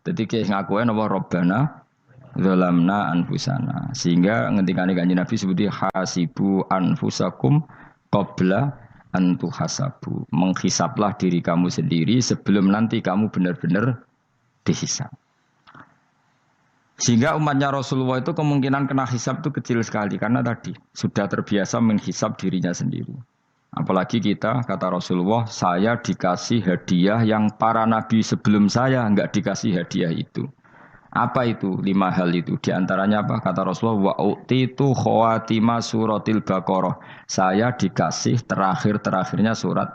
Dadi ki ngakuwe napa Rabbana zalamna anfusana. Sehingga ngendikane Kanjeng Nabi sebuti hasibu anfusakum qabla an tuhasabu. Menghisaplah diri kamu sendiri sebelum nanti kamu benar-benar dihisap. Sehingga umatnya Rasulullah itu kemungkinan kena hisap itu kecil sekali karena tadi sudah terbiasa menghisap dirinya sendiri. Apalagi kita, kata Rasulullah, saya dikasih hadiah yang para nabi sebelum saya enggak dikasih hadiah itu. Apa itu? 5 hal itu. Di antaranya apa? Kata Rasulullah, wa utitu khawatima suratil Baqarah. Saya dikasih terakhir-terakhirnya surat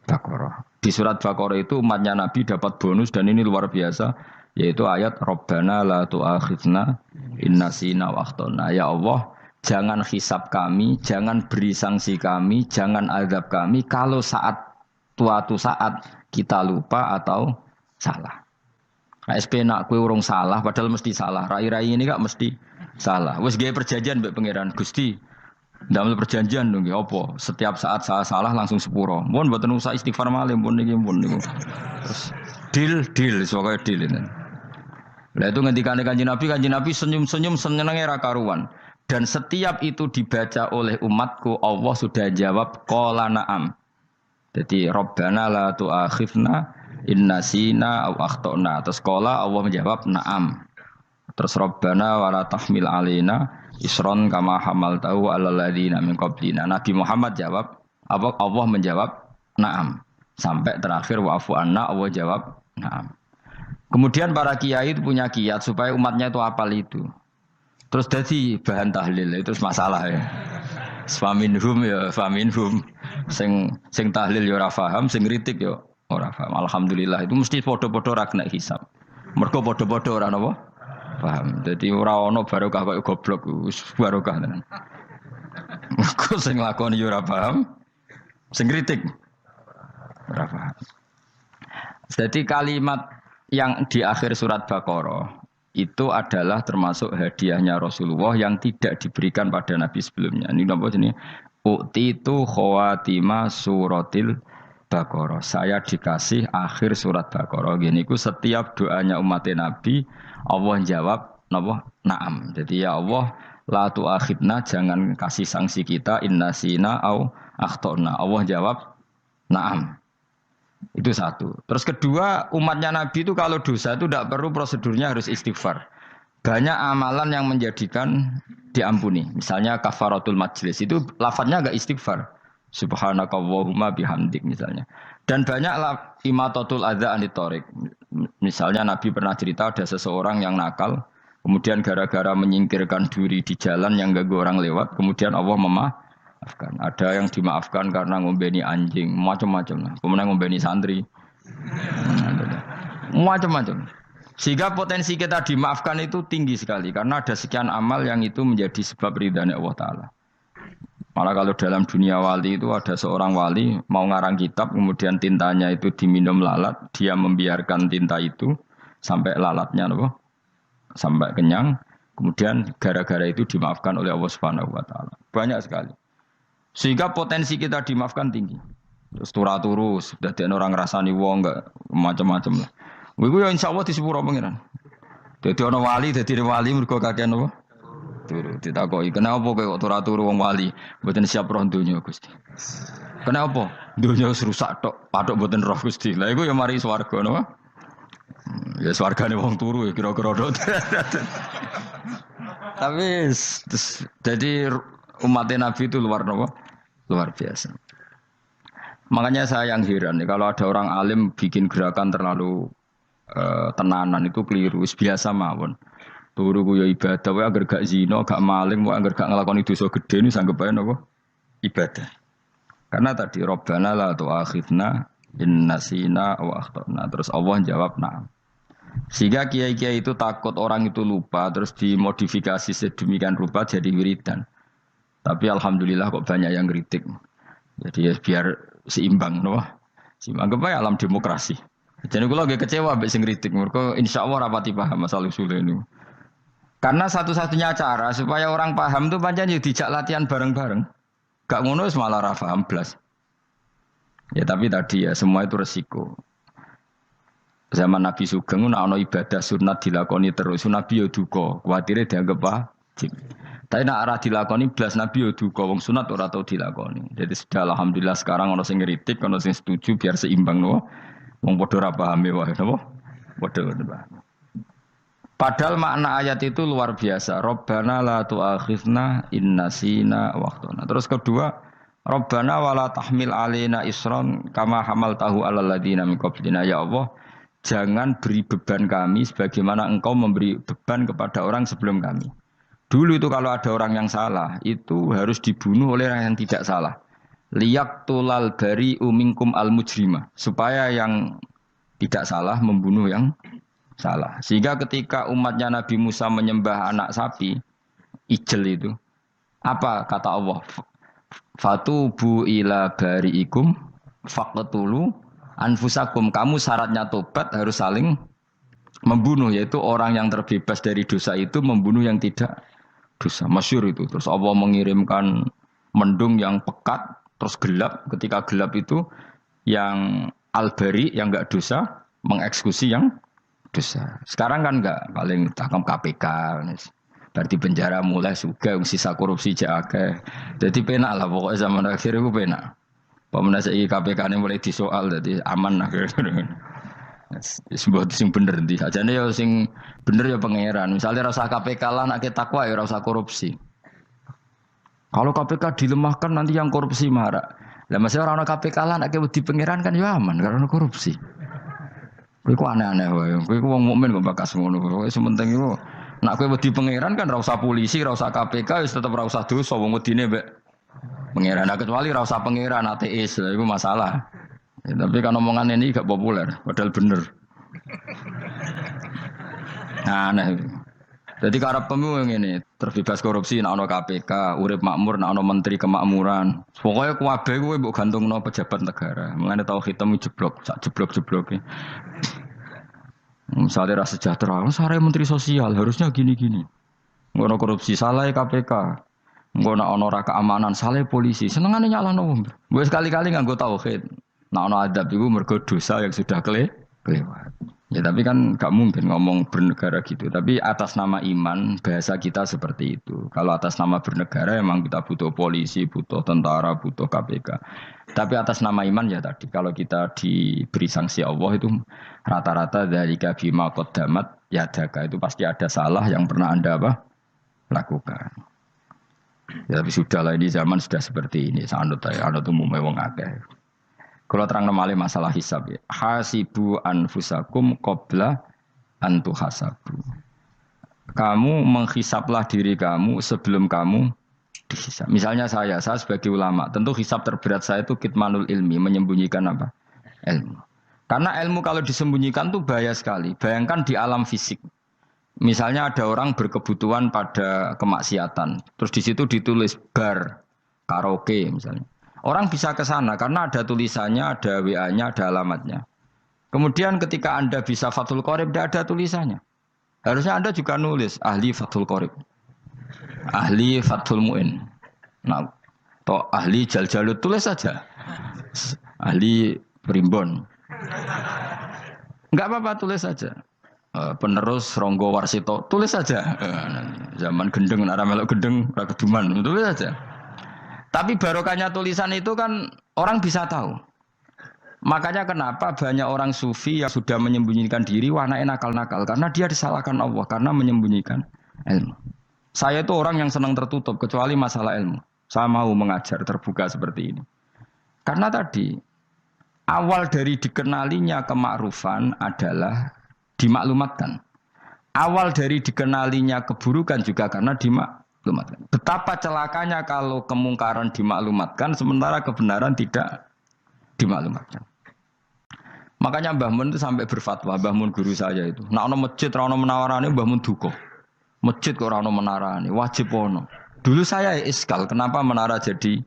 Baqarah. Di surat Baqarah itu umatnya Nabi dapat bonus dan ini luar biasa, yaitu ayat Rabbana la tu'akhidna innasina wa akhtana. Ya Allah, jangan hisab kami, jangan beri sanksi kami, jangan azab kami kalau suatu saat kita lupa atau salah. KSP nak kue urung salah, padahal mesti salah. Rai-rai ini gak mesti salah. Wes gawe perjanjian mbek pangeran Gusti. Ndamel perjanjian dong, apa? Setiap saat saya salah langsung sepuro. Mohon mboten usah istighfar malih pun niki pun niku. Terus deal soalnya deal ini. Lah itu ngendikane Kanjeng Nabi senyum-senyum senenge ra karuan. Dan setiap itu dibaca oleh umatku, Allah sudah jawab qala na'am. Jadi Rabbana la tu'akhifna inna sina aw akhtana. Terus qala Allah menjawab na'am. Terus Rabbana wa la tahmil alaina isron kama hamaltahu 'alal ladzina min qablina. Nabi Muhammad jawab, Allah menjawab na'am. Sampai terakhir wa'fu anna, Allah jawab na'am. Kemudian para kiai itu punya kiat supaya umatnya itu hafal itu. Terus jadi bahan tahlil itu masalah ya. Faminhum ya faminhum. Sing tahlil ya ora paham, sing kritik ya ora paham. Alhamdulillah itu mesti padha-padha ra kena hisab. Mergo padha-padha ora napa? Paham. Jadi ora ana barokah kaya goblok wis barokah tenan. Mergo sing lakoni ya ora paham, sing kritik ora paham. Jadi kalimat yang di akhir surat Baqarah itu adalah termasuk hadiahnya Rasulullah yang tidak diberikan pada Nabi sebelumnya. Ini apa ini? Utitu khawatima suratil Baqarah. Saya dikasih akhir surat Baqarah. Gini ku setiap doanya umat Nabi Allah jawab napa? Naam. Jadi ya Allah la tu'akhidna, jangan kasih sanksi kita innasina au akhtana. Allah jawab naam. Itu satu. Terus kedua, umatnya Nabi itu kalau dosa itu tidak perlu prosedurnya harus istighfar. Banyak amalan yang menjadikan diampuni. Misalnya kafaratul majlis itu lafadznya agak istighfar. Subhanakallahumma bihamdik misalnya. Dan banyak imatatul adza anit thoriq. Misalnya Nabi pernah cerita ada seseorang yang nakal, kemudian gara-gara menyingkirkan duri di jalan yang ganggu orang lewat, kemudian Allah memaafkan. Ada yang dimaafkan karena ngombeni anjing, macam-macam lah. Kemudian ngombeni santri, macam-macam. Sehingga potensi kita dimaafkan itu tinggi sekali karena ada sekian amal yang itu menjadi sebab ridhanya Allah Taala. Malah kalau dalam dunia wali itu ada seorang wali mau ngarang kitab, kemudian tintanya itu diminum lalat, dia membiarkan tinta itu sampai lalatnya loh, sampai kenyang. Kemudian gara-gara itu dimaafkan oleh Allah Subhanahu Wa Taala. Banyak sekali. Sehingga potensi kita dimaafkan tinggi. Terus turu sudah ada orang rasani wong enggak macam-macam lah. Wiku ya insyaallah di sepuro pengiran. Dadi ana wali, dadi wali mergo kakean apa? Turu. Ditakoki, "Kenapa kok turu wong wali? Mboten siap roh donya, Gusti." "Kenapa?" "Donya wis rusak tok, patok mboten roh, Gusti." Lah iku ya mari swarga napa? Ya swargane wong turu ya kira-kira tok. Tapi jadi umat Nabi itu luar biasa. Makanya saya yang heran nih, kalau ada orang alim bikin gerakan terlalu tenanan itu keliru, biasa mawon. Turu ku ya ibadah, wae agar gak zina, gak maling, wae agar gak nglakoni dosa gede ini sanggep ae napa? Ibadah. Karena tadi Rabbana la tu'akhidna in nasina wa akhtana. Terus Allah jawab na'am. Sehingga kiai-kiai itu takut orang itu lupa, terus dimodifikasi sedemikian rupa jadi wiridan. Tapi alhamdulillah kok banyak yang kritik. Jadi ya biar seimbang, no? Seimbang kepada alam demokrasi. Jadi kalau lagi kecewa mbek sing kritik, mergo insyaallah rapati paham masalah usul ini. Karena satu-satunya cara supaya orang paham itu pancen yo dijak latihan bareng-bareng. Gak ngono wis malah ra paham blas. Ya tapi tadi ya semua itu resiko. Zaman Nabi Sugeng ana ibadah sunat dilakoni terus, Nabi yo duka, kuwatire dianggap wajib. Tapi nek ora dilakoni blas Nabi yo duka, wong sunat ora tau dilakoni. Jadi sudah alhamdulillah sekarang ana sing ngritik, ana sing setuju biar seimbang no. Wong padha ora pahame wae napa? Padha paham. Padahal makna ayat itu luar biasa. Rabbana la tu'akhidna in nasina wa akhtana. Terus kedua, Rabbana wala tahmil alaina isron kama hamaltahu alal ladina min qablina. Ya Allah, jangan beri beban kami sebagaimana engkau memberi beban kepada orang sebelum kami. Dulu itu kalau ada orang yang salah, itu harus dibunuh oleh orang yang tidak salah. Liyaqtulal bari uminkum al mujrima. Supaya yang tidak salah membunuh yang salah. Sehingga ketika umatnya Nabi Musa menyembah anak sapi, ijel itu, apa kata Allah? Fatubu ila bari'ikum faqtulu anfusakum. Kamu syaratnya tobat harus saling membunuh, yaitu orang yang terbebas dari dosa itu membunuh yang tidak dosa. Masyhur itu. Terus Allah mengirimkan mendung yang pekat, terus gelap. Ketika gelap itu yang al-bari yang enggak dosa mengeksekusi yang dosa. Sekarang kan enggak, paling takam KPK. Berarti penjara mulai juga sisa korupsi jake. Jadi penak lah pokoknya zaman akhir itu penak. Pemenang saya KPK ini mulai disoal, jadi aman lah. Sebuah sing bener di. Aja nih ya sing bener ya pangeran. Misalnya rasa KPK lah nak kita takwa ya rasa korupsi. Kalau KPK dilemahkan nanti yang korupsi marah. Lah masih orang KPK lah nak di pangeran kan ya aman karena korupsi. Kowe aneh-aneh wae. Kowe wong mukmin kok bakas ngono. Kowe sementing iku nak kowe wedi pangeran kan ora usah polisi, ora usah KPK, wis tetep ora usah dosa wong wedine mbek pangeran. Nah, kecuali ora usah pangeran ateis, lha iku masalah. Ya, tapi kan omongan ini gak populer, padahal bener. Nah, aneh. Jadi karepmu ngene, terbebas korupsi nek ana KPK, urip makmur nek ana menteri kemakmuran. Pokoke kabeh kowe mbok gantungno pejabat negara. Mulane tau hitemu jeblok, sak jeblok-jebloke. Misalnya rasa sejahtera, saya menteri sosial harusnya gini-gini. Ngono korupsi salah KPK. Ngono ono ora keamanan salah polisi. Senengane nyalano wong. Wis sekali-kali nganggo tauhid. Nek ono adab iku mergo dosa yang sudah kelewat. Ya tapi kan gak mungkin ngomong bernegara gitu. Tapi atas nama iman bahasa kita seperti itu. Kalau atas nama bernegara emang kita butuh polisi, butuh tentara, butuh KPK. Tapi atas nama iman ya tadi. Kalau kita diberi sanksi Allah itu rata-rata dari bima qaddamat yadaka itu pasti ada salah yang pernah Anda lakukan. Ya tapi sudahlah ini zaman sudah seperti ini. Anut umumnya wong akeh. Kalau terang malih masalah hisab ya. Hasibu anfusakum qabla an tuhasabu. Kamu menghisaplah diri kamu sebelum kamu dihisab. Misalnya saya sebagai ulama, tentu hisab terberat saya itu kitmanul ilmi, menyembunyikan apa? Ilmu. Karena ilmu kalau disembunyikan tuh bahaya sekali. Bayangkan di alam fisik. Misalnya ada orang berkebutuhan pada kemaksiatan, terus di situ ditulis bar, karaoke misalnya. Orang bisa ke sana karena ada tulisannya, ada WA-nya, ada alamatnya. Kemudian ketika Anda bisa Fathul Qorib, tidak ada tulisannya. Harusnya Anda juga nulis ahli Fathul Qorib, ahli Fathul Mu'in, nah, atau ahli Jaljalut, tulis saja. Ahli Primbon. Enggak apa-apa, tulis saja. Penerus Ronggo Warsito, tulis saja. Zaman gendeng, arah melok gendeng, rakeduman, tulis saja. Tapi barokahnya tulisan itu kan orang bisa tahu. Makanya kenapa banyak orang sufi yang sudah menyembunyikan diri, wananya nakal-nakal. Karena dia disalahkan Allah, karena menyembunyikan ilmu. Saya itu orang yang senang tertutup, kecuali masalah ilmu. Saya mau mengajar terbuka seperti ini. Karena tadi, awal dari dikenalinya kemakrufan adalah dimaklumatkan. Awal dari dikenalinya keburukan juga karena dimaklumatkan. Betapa celakanya kalau kemungkaran dimaklumatkan sementara kebenaran tidak dimaklumatkan. Makanya Mbah Mun itu sampai berfatwa, Mbah Mun guru saya itu. Nah ono masjid ra ono menawarane Mbah Mun duka. Masjid kok ora ono menarane, wajib ono. Dulu saya iskal kenapa menara jadi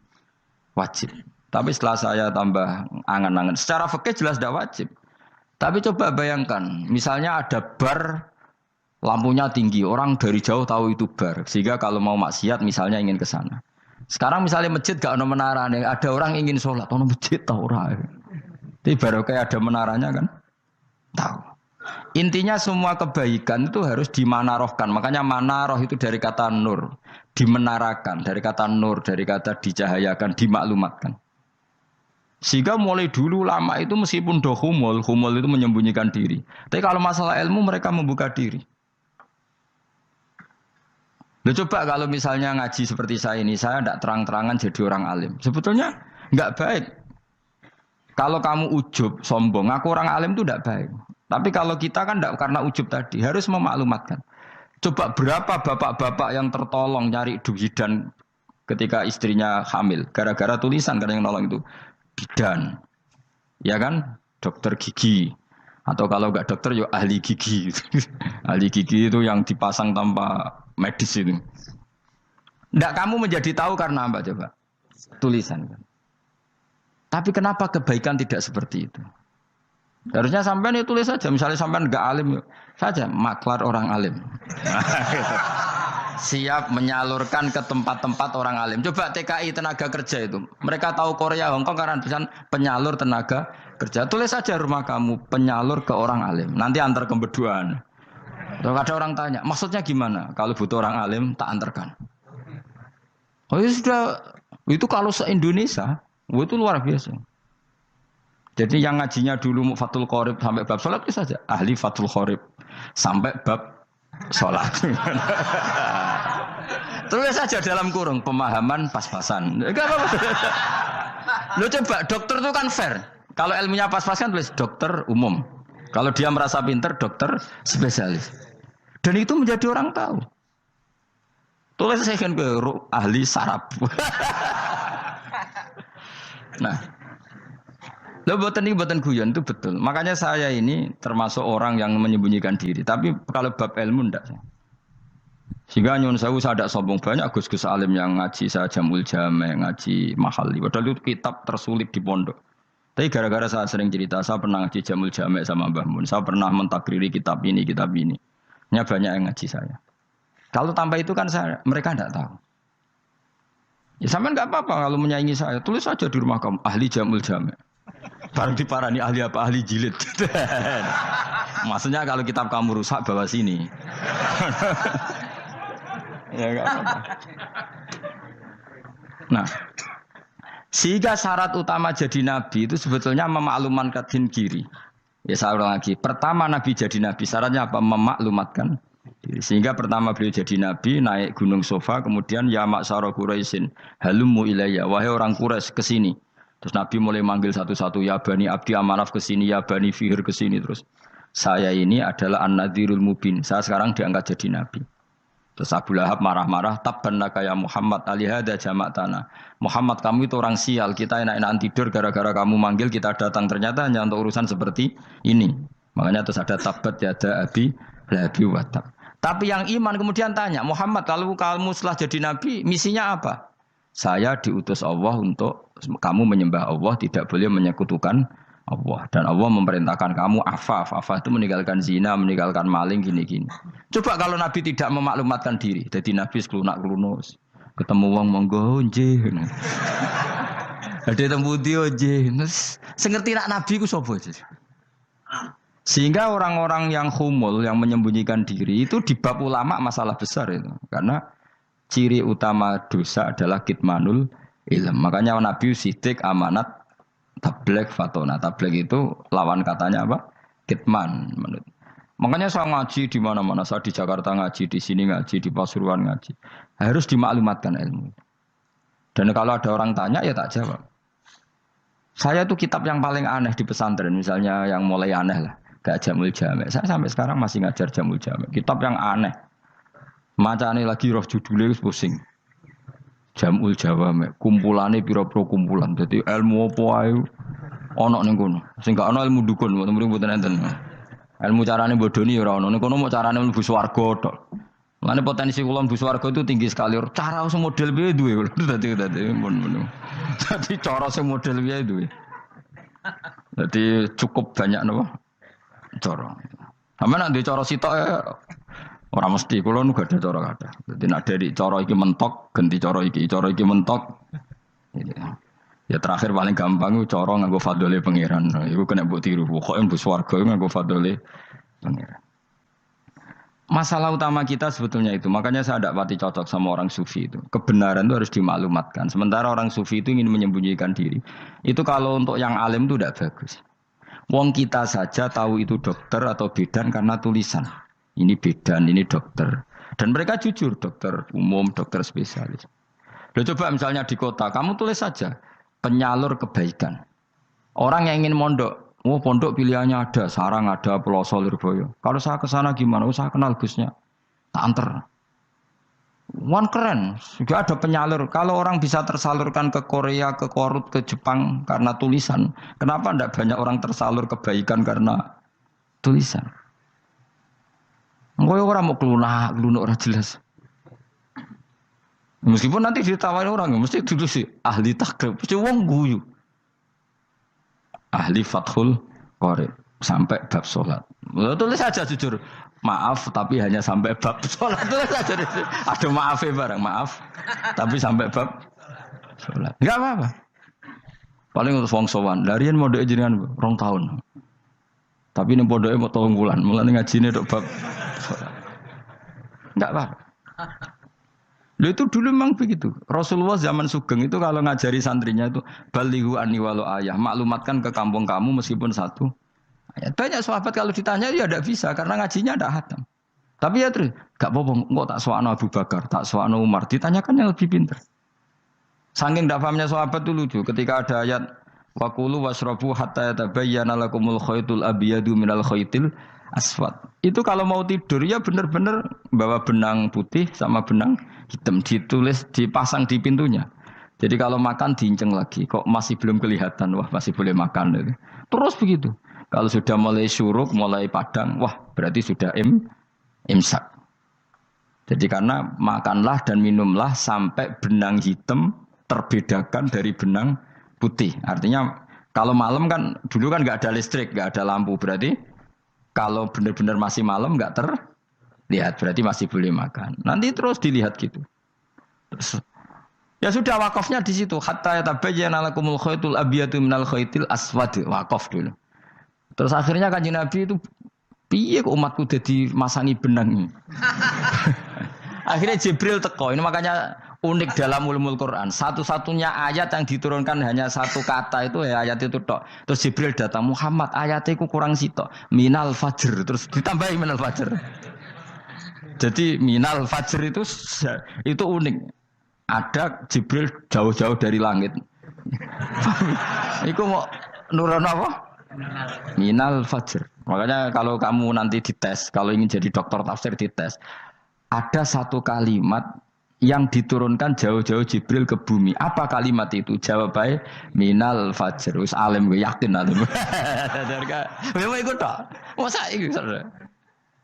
wajib. Tapi setelah saya tambah angan-angan, secara fikih jelas tidak wajib. Tapi coba bayangkan, misalnya ada bar lampunya tinggi, orang dari jauh tahu itu bar. Sehingga kalau mau maksiat misalnya ingin ke sana. Sekarang misalnya masjid gak ada menara nih, ada orang ingin sholat, ada masjid tahu orang. Tapi baru kayak ada menaranya kan, tahu. Intinya semua kebaikan itu harus dimanarohkan. Makanya manaroh itu dari kata nur, dimenarakan, dari kata nur, dari kata dicahayakan, dimaklumatkan. Sehingga mulai dulu lama itu meskipun humul itu menyembunyikan diri. Tapi kalau masalah ilmu mereka membuka diri. Loh coba kalau misalnya ngaji seperti saya ini, saya tidak terang-terangan jadi orang alim. Sebetulnya nggak baik. Kalau kamu ujub, sombong, aku orang alim itu tidak baik. Tapi kalau kita kan tidak karena ujub tadi, harus memaklumatkan. Coba berapa bapak-bapak yang tertolong nyari bidan ketika istrinya hamil. Gara-gara tulisan, karena yang nolong itu bidan. Ya kan? Dokter gigi. Atau kalau nggak dokter, ya ahli gigi. Ahli gigi itu yang dipasang tanpa medis itu. Tidak kamu menjadi tahu karena apa coba? Tulisan. Tapi kenapa kebaikan tidak seperti itu? Harusnya sampean itu tulis saja. Misalnya sampean nggak alim saja, maklar orang alim. Siap menyalurkan ke tempat-tempat orang alim. Coba TKI tenaga kerja itu. Mereka tahu Korea, Hongkong karena bisa penyalur tenaga kerja. Tulis saja rumah kamu penyalur ke orang alim. Nanti antar kembeduan. Kalau ada orang tanya, maksudnya gimana? Kalau butuh orang alim, tak antarkan. Oh ya sudah, itu kalau se-Indonesia, itu luar biasa. Jadi yang ngajinya dulu Fathul Qorib sampai bab sholat itu saja. Ahli Fathul Qorib sampai bab sholat. Tulis saja dalam kurung, pemahaman pas-pasan. Lo coba, dokter itu kan fair. Kalau ilmunya pas-pasan tulis dokter umum. Kalau dia merasa pinter, dokter spesialis. Dan itu menjadi orang tahu. Tulis saya kan ke ahli saraf. Nah, lo buatan guyon itu betul. Makanya saya ini termasuk orang yang menyembunyikan diri. Tapi kalau bab ilmu enggak. Sehingga nyun sewu saya tidak sombong banyak gus-gus alim yang ngaji saya Jamul Jame, ngaji Mahali. Padahal itu kitab tersulit di pondok. Tapi gara-gara saya sering cerita, saya pernah ngaji Jamul Jame sama Mbah Mun. Saya pernah mentakriri kitab ini, kitab ini. Nya banyak yang ngaji saya. Kalau tanpa itu kan mereka tidak tahu. Ya sama nggak apa-apa kalau menyaingi saya. Tulis saja di rumah kamu ahli Jamul Jame. Barang diparani ahli apa? Ahli jilid. Maksudnya kalau kitab kamu rusak bawa sini. Ya nggak apa-apa. Nah, sehingga syarat utama jadi nabi itu sebetulnya memaklumatkan diri. Ya saya ulang lagi. Pertama nabi jadi nabi syaratnya apa? Memaklumatkan diri. Sehingga pertama beliau jadi nabi naik gunung Sofa, kemudian ya maksara Quraisyin halummu ilayya, wahai orang Quraisy ke sini. Terus Nabi mulai manggil satu-satu, ya Bani Abdi Amanaf ke sini, ya Bani Fihir ke sini. Terus saya ini adalah An-Nadhirul Mubin. Saya sekarang diangkat jadi nabi. Terus Abu Lahab marah-marah, tabban laka ya Muhammad alihada jama'tana. Muhammad kamu itu orang sial, kita enak-enakan tidur gara-gara kamu manggil kita datang, ternyata hanya untuk urusan seperti ini. Makanya terus ada tabat yada abi labi watab. Tapi yang iman kemudian tanya, Muhammad kalau kamu setelah jadi nabi, misinya apa? Saya diutus Allah untuk kamu menyembah Allah, tidak boleh menyekutukan Allah. Dan Allah memerintahkan kamu afaf. Afaf itu meninggalkan zina, meninggalkan maling, gini-gini. Coba kalau Nabi tidak memaklumatkan diri. Jadi Nabi sekelunak-kelunus. Ketemu wong monggo nggih. Ada temu dia nggih. Sengerti nak Nabi ku sapa? Sehingga orang-orang yang humul, yang menyembunyikan diri itu di bab ulama masalah besar itu. Karena ciri utama dosa adalah kitmanul ilm. Makanya Nabi sidik amanat tabligh fatona. Tabligh itu lawan katanya apa? Kitman. Makanya saya ngaji di mana-mana. Saya di Jakarta ngaji, di sini ngaji, di Pasuruan ngaji. Harus dimaklumatkan ilmu. Dan kalau ada orang tanya ya tak jawab. Saya tuh kitab yang paling aneh di pesantren. Misalnya yang mulai aneh lah. Gak Jamul Jame. Saya sampai sekarang masih ngajar Jamul Jame. Kitab yang aneh. Macane lagi roh judulnya pusing. Jamul Jawame, kumpulane pira-pira kumpulan. Dadi ilmu apa ae ana ning kono. Sing gak ana ilmu dukun, mboten enten. Ilmu carane bodoni ya ora ana. Ning kono mau carane mlebu swarga tok. Lane potensi kula mlebu swarga itu tinggi sekali. Cara sing model piye duwe. Dadi mun. Dadi cara sing model piye duwe. Dadi cukup banyak napa? Cara. Sampe nek ndek cara sitok orang mesti, kalau nu gak ada cara kata. Jadi nak dari cara iki mentok, ganti cara iki mentok. Ya terakhir paling gampang itu cara nganggo fadole pangeran. Iku kena mbok tiru. Pokoke mbok swarga nganggo fadole Pangeran. Masalah utama kita sebetulnya itu, makanya saya tidak pati cocok sama orang sufi itu. Kebenaran itu harus dimaklumatkan. Sementara orang sufi itu ingin menyembunyikan diri. Itu kalau untuk yang alim itu tidak bagus. Wong kita saja tahu itu dokter atau bidan karena tulisan. Ini bidan, ini dokter. Dan mereka jujur, dokter umum, dokter spesialis. Loh, coba misalnya di kota, kamu tulis saja penyalur kebaikan. Orang yang ingin mondok, pondok pilihannya ada, Sarang ada, Peloso, Lirboyo. Kalau saya ke sana gimana? Saya kenal Gusnya. Tak anter. Wan keren, juga ada penyalur. Kalau orang bisa tersalurkan ke Korea, ke Korut, ke Jepang karena tulisan, kenapa tidak banyak orang tersalur kebaikan karena tulisan? Enggak orang mau kelunak orang jelas. Meskipun nanti ditawari orang, mesti dulu sih ahli takrib, mesti wong guyu. Ahli Fathul Qorib sampai bab sholat. Tulis saja jujur, maaf tapi hanya sampai bab sholat. Tulis saja, ada maafnya bareng, maaf tapi sampai bab sholat. Enggak apa-apa. Paling untuk wong sowan, larian mau doa jenengan 2 tahun. Tapi ini bodohnya mau 3 bulan, mulai ngajine dok bab sholat. Enggak apa-apa. Loh itu dulu memang begitu. Rasulullah zaman Sugeng itu kalau ngajari santrinya itu balighu anni walau ayah, maklumatkan ke kampung kamu meskipun 1 ayat. Banyak sahabat kalau ditanya ya tidak bisa karena ngajinya tidak hatam. Tapi ya terus gak apa-apa, kok tak soal Abu Bakar, tak soal Umar, ditanyakan yang lebih pintar. Saking tidak pahamnya sahabat itu lucu. Ketika ada ayat waqulu wasrabu hatta yatabayyana lakumul khaytul abyadu minal khaytil aswad. Itu kalau mau tidur ya benar-benar bawa benang putih sama benang hitam, ditulis, dipasang di pintunya. Jadi kalau makan diinceng lagi, kok masih belum kelihatan, wah masih boleh makan. Terus begitu. Kalau sudah mulai syuruk, mulai padang, wah berarti sudah imsak. Jadi karena makanlah dan minumlah sampai benang hitam terbedakan dari benang putih. Artinya kalau malam kan, dulu kan nggak ada listrik, nggak ada lampu, berarti kalau benar-benar masih malam nggak terlihat, berarti masih boleh makan. Nanti terus dilihat gitu. Terus, ya sudah wakafnya di situ. Hatta yatabayyana lakumul khaytul abyadu minal khaytil aswad. Wakaf dulu. Terus akhirnya Kanjeng Nabi itu piye kok umatku dadi masangi benang. Akhirnya Jibril teko. Ini makanya unik dalam ulumul Quran. Satu-satunya ayat yang diturunkan hanya 1 kata itu ya ayat itu tok. Terus Jibril datang, Muhammad ayatnya itu kurang sitok. Minal fajr. Terus ditambahi minal fajr. Jadi minal fajr itu unik. Ada Jibril jauh-jauh dari langit. Iku mau nurun apa? Minal fajr. Makanya kalau kamu nanti dites, kalau ingin jadi dokter tafsir dites, ada 1 kalimat yang diturunkan jauh-jauh Jibril ke bumi. Apa kalimat itu? Jawabannya minal fajr. Wis alim gue yakin alim. Memang ikut tak? Masa itu?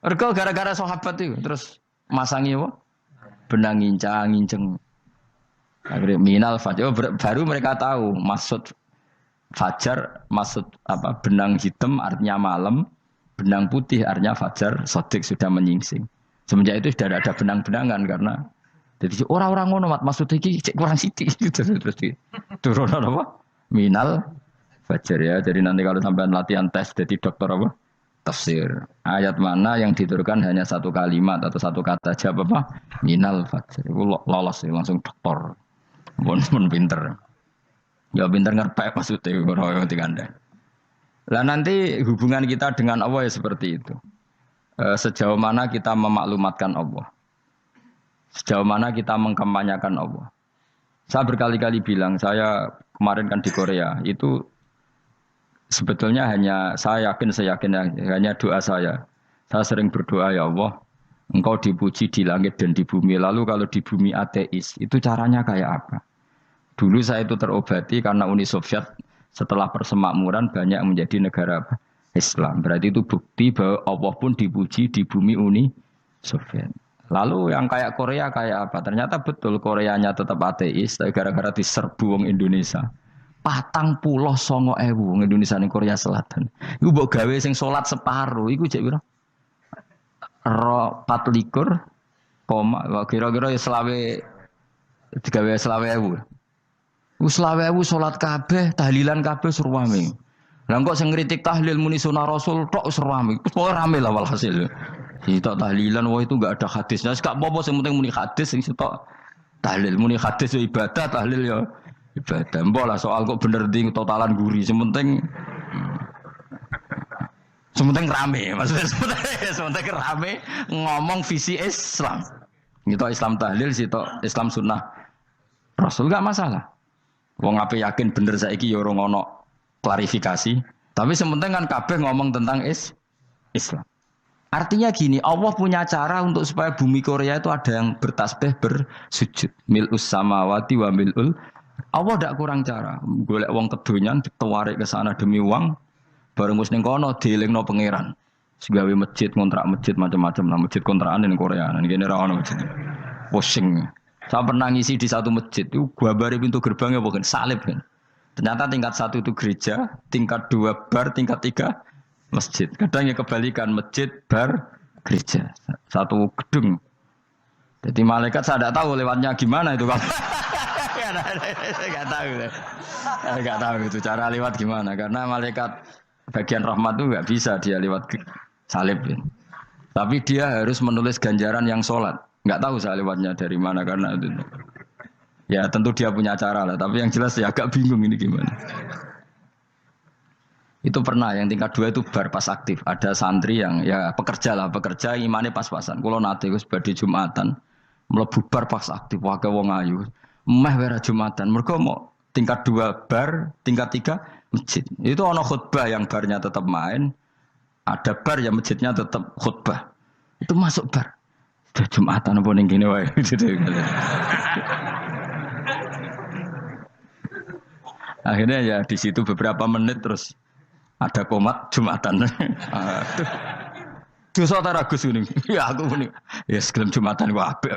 Mereka gara-gara sahabat itu terus masangi apa? Benang ngincang. Akhirnya minal fajr. Baru mereka tahu maksud fajar, maksud apa? Benang hitam artinya malam, benang putih artinya fajar. Sodik sudah menyingsing. Semenjak itu sudah ada benang-benangan karena jadi orang-orang ngono maksud iki kurang sithik gitu terus turun apa? Minal fajr ya. Jadi nanti kalau sampean latihan tes jadi dokter apa? Tafsir. Ayat mana yang diturunkan hanya 1 kalimat atau 1 kata jawab apa? Minal fajr. Itu lolos langsung dokter. Pun pinter. Ya pinter ngerpek maksudnya ora dikandani. Lah nanti hubungan kita dengan Allah ya seperti itu. Sejauh mana kita memaklumatkan Allah. Sejauh mana kita mengkampanyakan Allah. Saya berkali-kali bilang, saya kemarin kan di Korea, itu sebetulnya saya yakin hanya doa saya. Saya sering berdoa, ya Allah, Engkau dipuji di langit dan di bumi. Lalu kalau di bumi ateis, itu caranya kayak apa? Dulu saya itu terobati karena Uni Soviet setelah persemakmuran banyak menjadi negara Islam. Berarti itu bukti bahwa Allah pun dipuji di bumi Uni Soviet. Lalu yang kayak Korea kayak apa? Ternyata betul Koreanya tetap ateis, tapi gara-gara diserbu wong Indonesia. 49.000 wong Indonesia ning Korea Selatan. Iku mbok gawe sing salat separuh, iku jek piro? 24, kira-kira ya digawe 20.000. 20.000 salat kabeh, tahlilan kabeh suruh wame. Lah kok sing ngritik tahlil muni sunah Rasul tok wis rame. Wis rame lah walhasil. Sitok tahlilan wah itu enggak ada hadisnya. Wis gak apa-apa sing penting muni hadis sing sitok tahlil muni hadis ya ibadah, tahlil ya ibadah. Mbok lah soal kok bener ding totalan guri. Sementing rame, maksudnya sementing rame ngomong visi Islam. Itu Islam tahlil, sitok Islam sunnah Rasul gak masalah. Wong ape yakin bener saiki ya ora ono klarifikasi. Tapi sementing kan kabeh ngomong tentang Islam. Artinya gini, Allah punya cara untuk supaya bumi Korea itu ada yang bertasbih bersujud. Mil'us samawati wa mil'ul. Allah tidak kurang cara. Golek wong kedonyan ditawarik ke sana demi uang. Bareng wis ning kono dielingno pangeran. Segawe masjid, kontrak masjid macam-macam lah masjid kontrakan ning Korea. Nang kene ra ono masjid. Pusing. Saya pernah ngisi di satu masjid itu gambare pintu gerbangnya bukan salib kan. Ternyata tingkat 1 itu gereja, tingkat 2 bar, tingkat 3 masjid. Kadang ya kebalikan masjid, bar, gereja. Satu gedung. Jadi malaikat saya tidak tahu lewatnya gimana itu kan. Enggak tahu itu cara lewat gimana karena malaikat bagian rahmat itu enggak bisa dia lewat salib. Ya. Tapi dia harus menulis ganjaran yang sholat. Enggak tahu saya lewatnya dari mana karena itu. Ya tentu dia punya cara lah. Tapi yang jelas ya agak bingung ini gimana. Itu pernah yang tingkat 2 itu bar pas aktif. Ada santri yang ya pekerja imannya pas-pasan. Kalau nanti gus badhe Jumatan mlebu bar pas aktif wae wong ayu. Meh wera Jumatan. Mergo mau tingkat 2 bar, tingkat 3 masjid. Itu ono khutbah yang barnya tetap main. Ada bar yang masjidnya tetap khutbah. Itu masuk bar. Sudah Jumatan apa ning kene wae. Akhirnya ya di situ beberapa menit terus ada komat Jumatan. Dosa ta ragus ngene. Ya aku muni. Ya segelem Jumatan ku apik.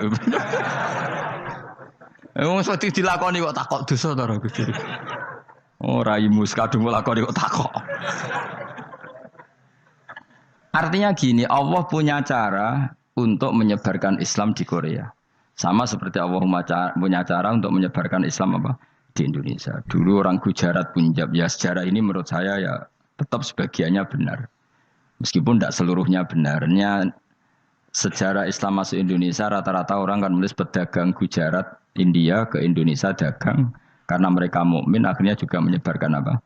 Wong mesti dilakoni kok takok dosa ta ragus. Oh raimu kadung lakoni kok takok. Artinya gini, Allah punya cara untuk menyebarkan Islam di Korea. Sama seperti Allah punya cara untuk menyebarkan Islam apa? Di Indonesia. Dulu orang Gujarat, Punjab, ya sejarah ini menurut saya ya tetap sebagiannya benar. Meskipun tidak seluruhnya benarnya sejarah Islam masuk Indonesia rata-rata orang kan menulis pedagang Gujarat, India ke Indonesia dagang karena mereka mukmin akhirnya juga menyebarkan apa?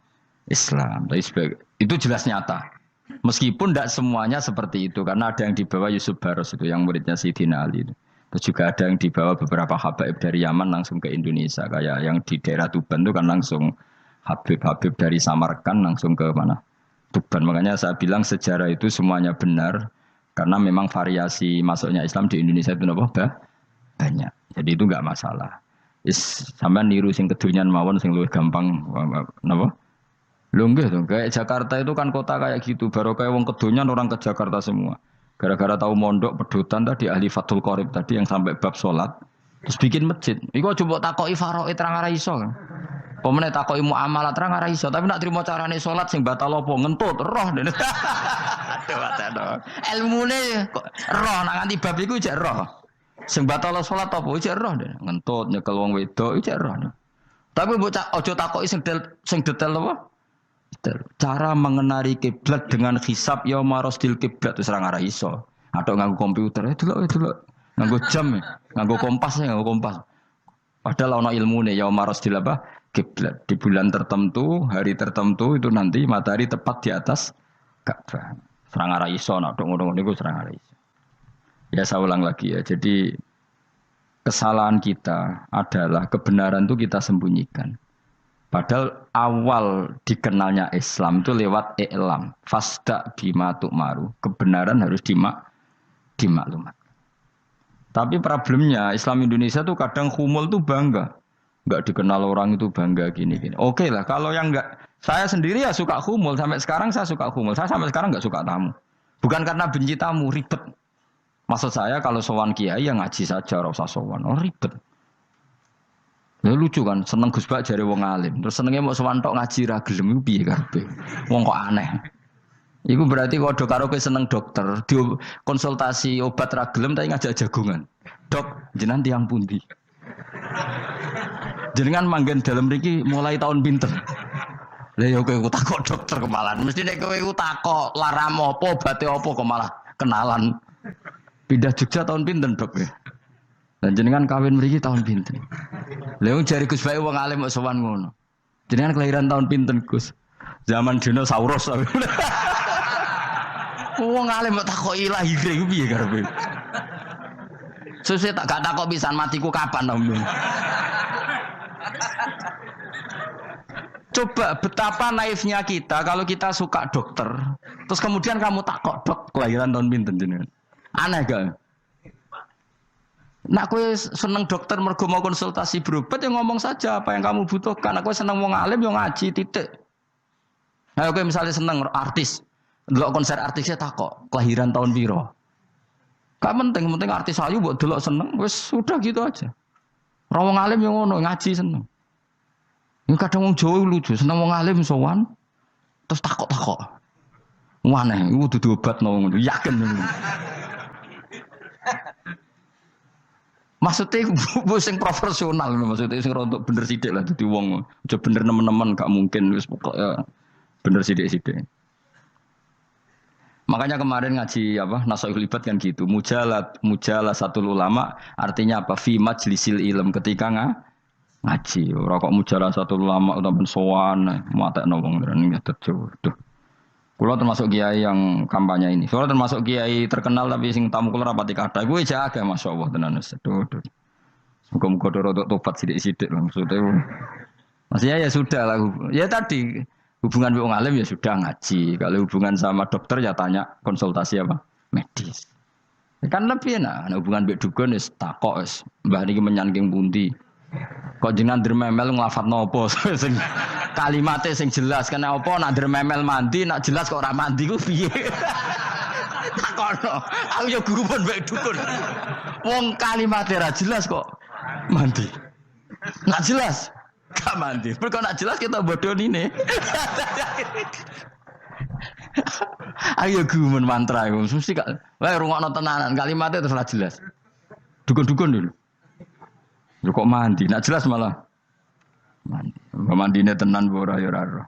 Islam. Tapi itu jelas nyata. Meskipun tidak semuanya seperti itu karena ada yang dibawa Yusuf Baros itu yang muridnya Sayyidina Ali itu. Terus juga ada yang dibawa beberapa habaib dari Yaman langsung ke Indonesia. Kayak yang di daerah Tuban itu kan langsung habib-habib dari Samarkand langsung ke mana? Tuban. Makanya saya bilang sejarah itu semuanya benar. Karena memang variasi masuknya Islam di Indonesia itu banyak. Jadi itu enggak masalah. Sampeyan niru sing kedonyan mawon sing luwih gampang napa? Lho nggih to, kayak Jakarta itu kan kota kayak gitu. Baru kayak wong kedonyan orang ke Jakarta semua. Gara-gara tahu mondok pedotan tadi ahli Fathul Qorib tadi yang sampai bab salat terus bikin masjid. Iku coba takoki faraid terang ora iso. Pemene takoki muamalah terang ora iso, tapi nak trimo carane salat sing batal apa ngentut roh dene. Aduh. Ilmune kok roh nak nganti bab iku jek roh. Sing batal salat apa jek roh dene. Ngentut nyekel wong wedok jek roh. Tapi mbok aja takoki sing detail apa? Cara mengenari kiblat dengan hisab ya marosdil kiblat itu serang arah iso. Atau nganggo komputer itu loh, nganggo jam, nganggo kompas. Padahal ono ilmune ya marosdil apa kiblat di bulan tertentu, hari tertentu itu nanti matahari tepat di atas Ka'bah. Serang arah iso, nak ngono niku serang arah iso. Ya saya ulang lagi ya. Jadi kesalahan kita adalah kebenaran itu kita sembunyikan. Padahal awal dikenalnya Islam itu lewat i'lam. Fasda bima tu'maru. Kebenaran harus dimaklumat. Tapi problemnya Islam Indonesia tuh kadang humul tuh bangga. Enggak dikenal orang itu bangga gini-gini. Oke lah, kalau yang enggak. Saya sendiri ya suka humul. Sampai sekarang saya suka humul. Saya sampai sekarang enggak suka tamu. Bukan karena benci tamu, ribet. Maksud saya kalau sowan kiai yang ngaji saja, ora usah sowan. Oh ribet. Ya lucu kan, seneng Gus Bak jare wong alim. Terus senenge mau sowan tok ngaji ra gelem iku piye karepe? Wong kok aneh. Iku berarti kok do karo kowe seneng dokter, konsultasi obat ra gelem tapi ngajak jagongan. Dok, jenengan tiyang pundi? Jenengan manggen dalem mriki mulai tahun pinten? Lah ya kowe takok dokter kemalan. Mesti nek kowe takok laram apa obate apa kok malah kenalan. Pindah Jogja tahun pinten, Dok ya? Dan jenengan kawin mriki tahun pinten? Lah wong jare Gus Bae wong alim kok sowan ngono. Jenengan kelahiran tahun pinten, Gus? Zaman dinosaurus. Wong alim kok takoki lahire ku piye karepe? Sesuk tak gak takok pisan matiku kapan, Om. Coba betapa naifnya kita kalau kita suka dokter, terus kemudian kamu takok, Dok, kelahiran tahun pinten jenengan? Aneh gak? Nak kowe seneng dokter mergo mau konsultasi berobat ya ngomong saja apa yang kamu butuhkan. Aku seneng wong alim yo ngaji titik. Nah, kowe misalnya seneng artis, delok konser artisnya takok, kelahiran tahun piro? Gak penting artis ayu mbok delok seneng, wis sudah gitu aja. Ora wong alim yo ngono, ngaji seneng. Ini kadang wong Jawa lucu, seneng wong alim sowan, terus takok-takok. Waneh, iku dudu obatno ngono, yakin. Maksudnya sing profesional, maksudnya sing rontok bener sithik lah dadi wong. Aja bener nemen-nemen gak mungkin wis pokoke bener sithik-sithik. Makanya kemarin ngaji apa Nasaihul Ibad kan gitu. Mujalasatul ulama artinya apa? Fi majlisil ilm ketika ngaji. Ora kok mujalasatul ulama utawa sowan matekno wong ngene terjo. Kula termasuk kiai yang kampanye ini. Soalnya termasuk kiai terkenal tapi sing tamu kula rapati kathah. Kuwi jaga masyaallah tenan wis. Muga-muga rodok tobat sithik-sithik maksudnya. Maksudnya ya sudah lah. Ya tadi hubungan wong alim ya sudah ngaji. Kalau hubungan sama dokter ya tanya konsultasi apa? Medis. Kan lebih enak. Nah, hubungan mbek dukun wis takok wis. Mbah niki menyangking pundi? Kok jenengan dermemel nglafadzno apa sing kalimate sing jelas kena apa nak dermemel mandi nak jelas kok ora mandi ku piye? Takono. Aku yo guru pun mbek dukun. Wong kalimate ra jelas kok mandi. Nak jelas gak mandi. Mergo nak jelas kita bodoni ne. Ayo guru mantra iku mesti gak wae rungokno tenanan kalimate terus ra jelas. Dukun-dukun dulu. Yo kok mandi, nak jelas malah mandi. Mandine tenan ora ya ora.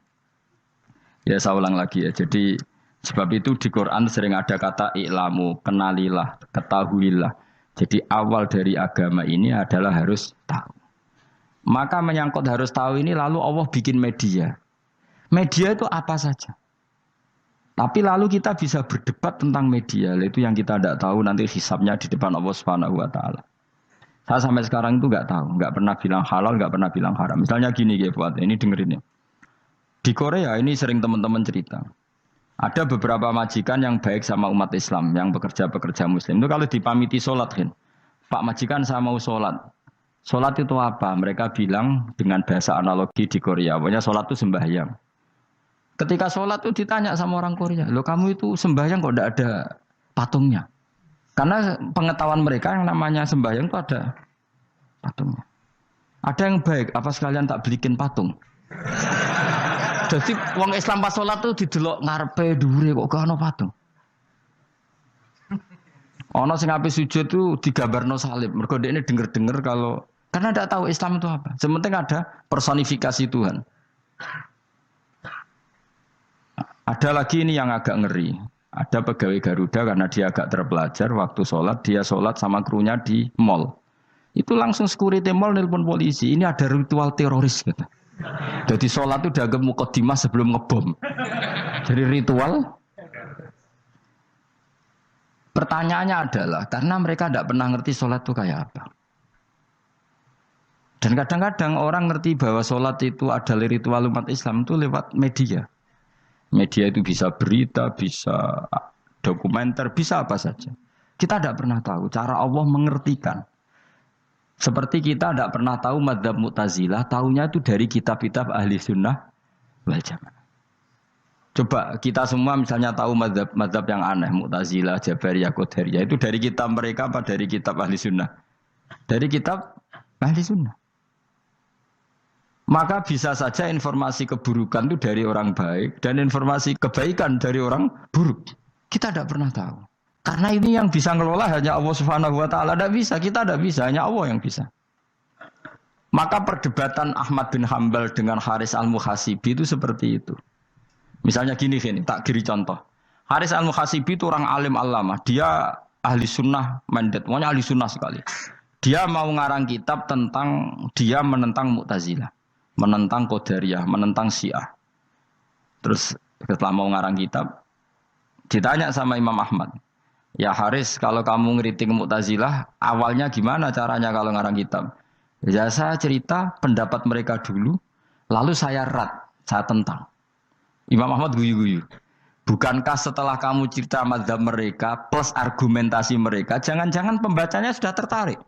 Ya saya ulang lagi ya. Jadi sebab itu di Quran sering ada kata i'lamu, kenalilah, ketahuilah. Jadi awal dari agama ini adalah harus tahu. Maka menyangkut harus tahu ini lalu Allah bikin media. Media itu apa saja. Tapi lalu kita bisa berdebat tentang media. Itu yang kita tidak tahu nanti hisabnya di depan Allah Subhanahu wa taala. Saya sampai sekarang itu nggak tahu, nggak pernah bilang halal, nggak pernah bilang haram. Misalnya gini ya buat ini dengerin ya. Di Korea ini sering teman-teman cerita. Ada beberapa majikan yang baik sama umat Islam, yang bekerja Muslim. Itu kalau dipamiti sholat kan, Pak majikan saya mau sholat. Sholat itu apa? Mereka bilang dengan bahasa analogi di Korea, pokoknya sholat itu sembahyang. Ketika sholat itu ditanya sama orang Korea, loh kamu itu sembahyang kok tidak ada patungnya? Karena pengetahuan mereka yang namanya sembahyang itu ada patungnya. Ada yang baik, apa sekalian tak belikin patung? Jadi wong Islam pas sholat itu didelok ngarepe dhuwure kok gak ono patung. Ono sing ape sujud itu digambarno salib. Mergo dekne denger-denger kalau karena tidak tahu Islam itu apa. Sementing ada personifikasi Tuhan. Ada lagi ini yang agak ngeri. Ada pegawai Garuda karena dia agak terpelajar waktu sholat, dia sholat sama krunya di mall. Itu langsung security mall nelpon polisi. Ini ada ritual teroris gitu. Jadi sholat itu dianggap mukadimah sebelum ngebom. Jadi ritual. Pertanyaannya adalah karena mereka tidak pernah ngerti sholat itu kayak apa. Dan kadang-kadang orang ngerti bahwa sholat itu adalah ritual umat Islam itu lewat media. Media itu bisa berita, bisa dokumenter, bisa apa saja. Kita tidak pernah tahu cara Allah mengertikan. Seperti kita tidak pernah tahu madzhab Mu'tazilah, tahunya itu dari kitab-kitab ahli sunnah wal jamaah. Coba kita semua misalnya tahu madzhab yang aneh, Mu'tazilah, Jabariyah, Qadariyah, itu dari kitab mereka apa dari kitab ahli sunnah? Dari kitab ahli sunnah. Maka bisa saja informasi keburukan itu dari orang baik dan informasi kebaikan dari orang buruk. Kita tidak pernah tahu. Karena ini yang bisa ngelola hanya Allah Subhanahu wa taala. Tidak bisa, kita tidak bisa, hanya Allah yang bisa. Maka perdebatan Ahmad bin Hambal dengan Haris al-Muhasibi itu seperti itu. Misalnya gini, tak kiri contoh. Haris al-Muhasibi itu orang alim alama. Dia ahli sunnah mandat. Pokoknya ahli sunnah sekali. Dia mau ngarang kitab tentang, dia menentang Mu'tazilah. Menentang Qadariyah, menentang Syiah. Terus setelah mau ngarang kitab, ditanya sama Imam Ahmad. Ya Haris, kalau kamu ngeritik Mu'tazilah, awalnya gimana caranya kalau ngarang kitab? Ya saya cerita pendapat mereka dulu, lalu saya saya tentang. Imam Ahmad guyu-guyu. Bukankah setelah kamu cerita mazhab mereka plus argumentasi mereka, jangan-jangan pembacanya sudah tertarik.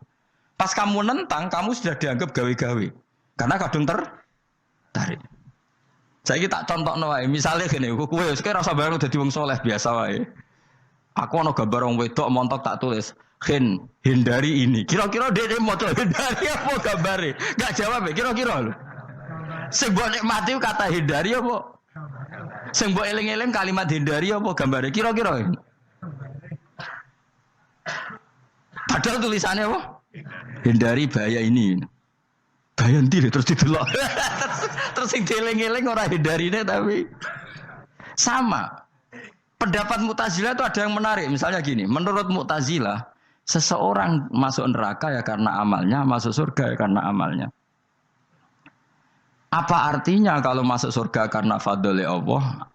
Pas kamu nentang, kamu sudah dianggap gawe-gawe. Karena kadung tertarik. Saya tak contoh wae, misalnya gini, kowe sekarang rasa bareng dadi wong soleh biasa wae. Aku ana gambar wong wedok montok tak tulis, hindari ini. Kira-kira dia mau hindari apa gambare? Enggak jawab ya, kira-kira lho. Sing mbok nikmati kata hindari apa? Sing mbok eling-eling kalimat hindari apa gambare? Kira-kira. Padahal tulisannya apa? Hindari bahaya ini. Bahaya ndi terus didelok. Terus sing dieling-eling ora hindarine tapi sama. Pendapat Mu'tazilah itu ada yang menarik. Misalnya gini, menurut Mu'tazilah, seseorang masuk neraka ya karena amalnya, masuk surga ya karena amalnya. Apa artinya kalau masuk surga karena fadli Allah?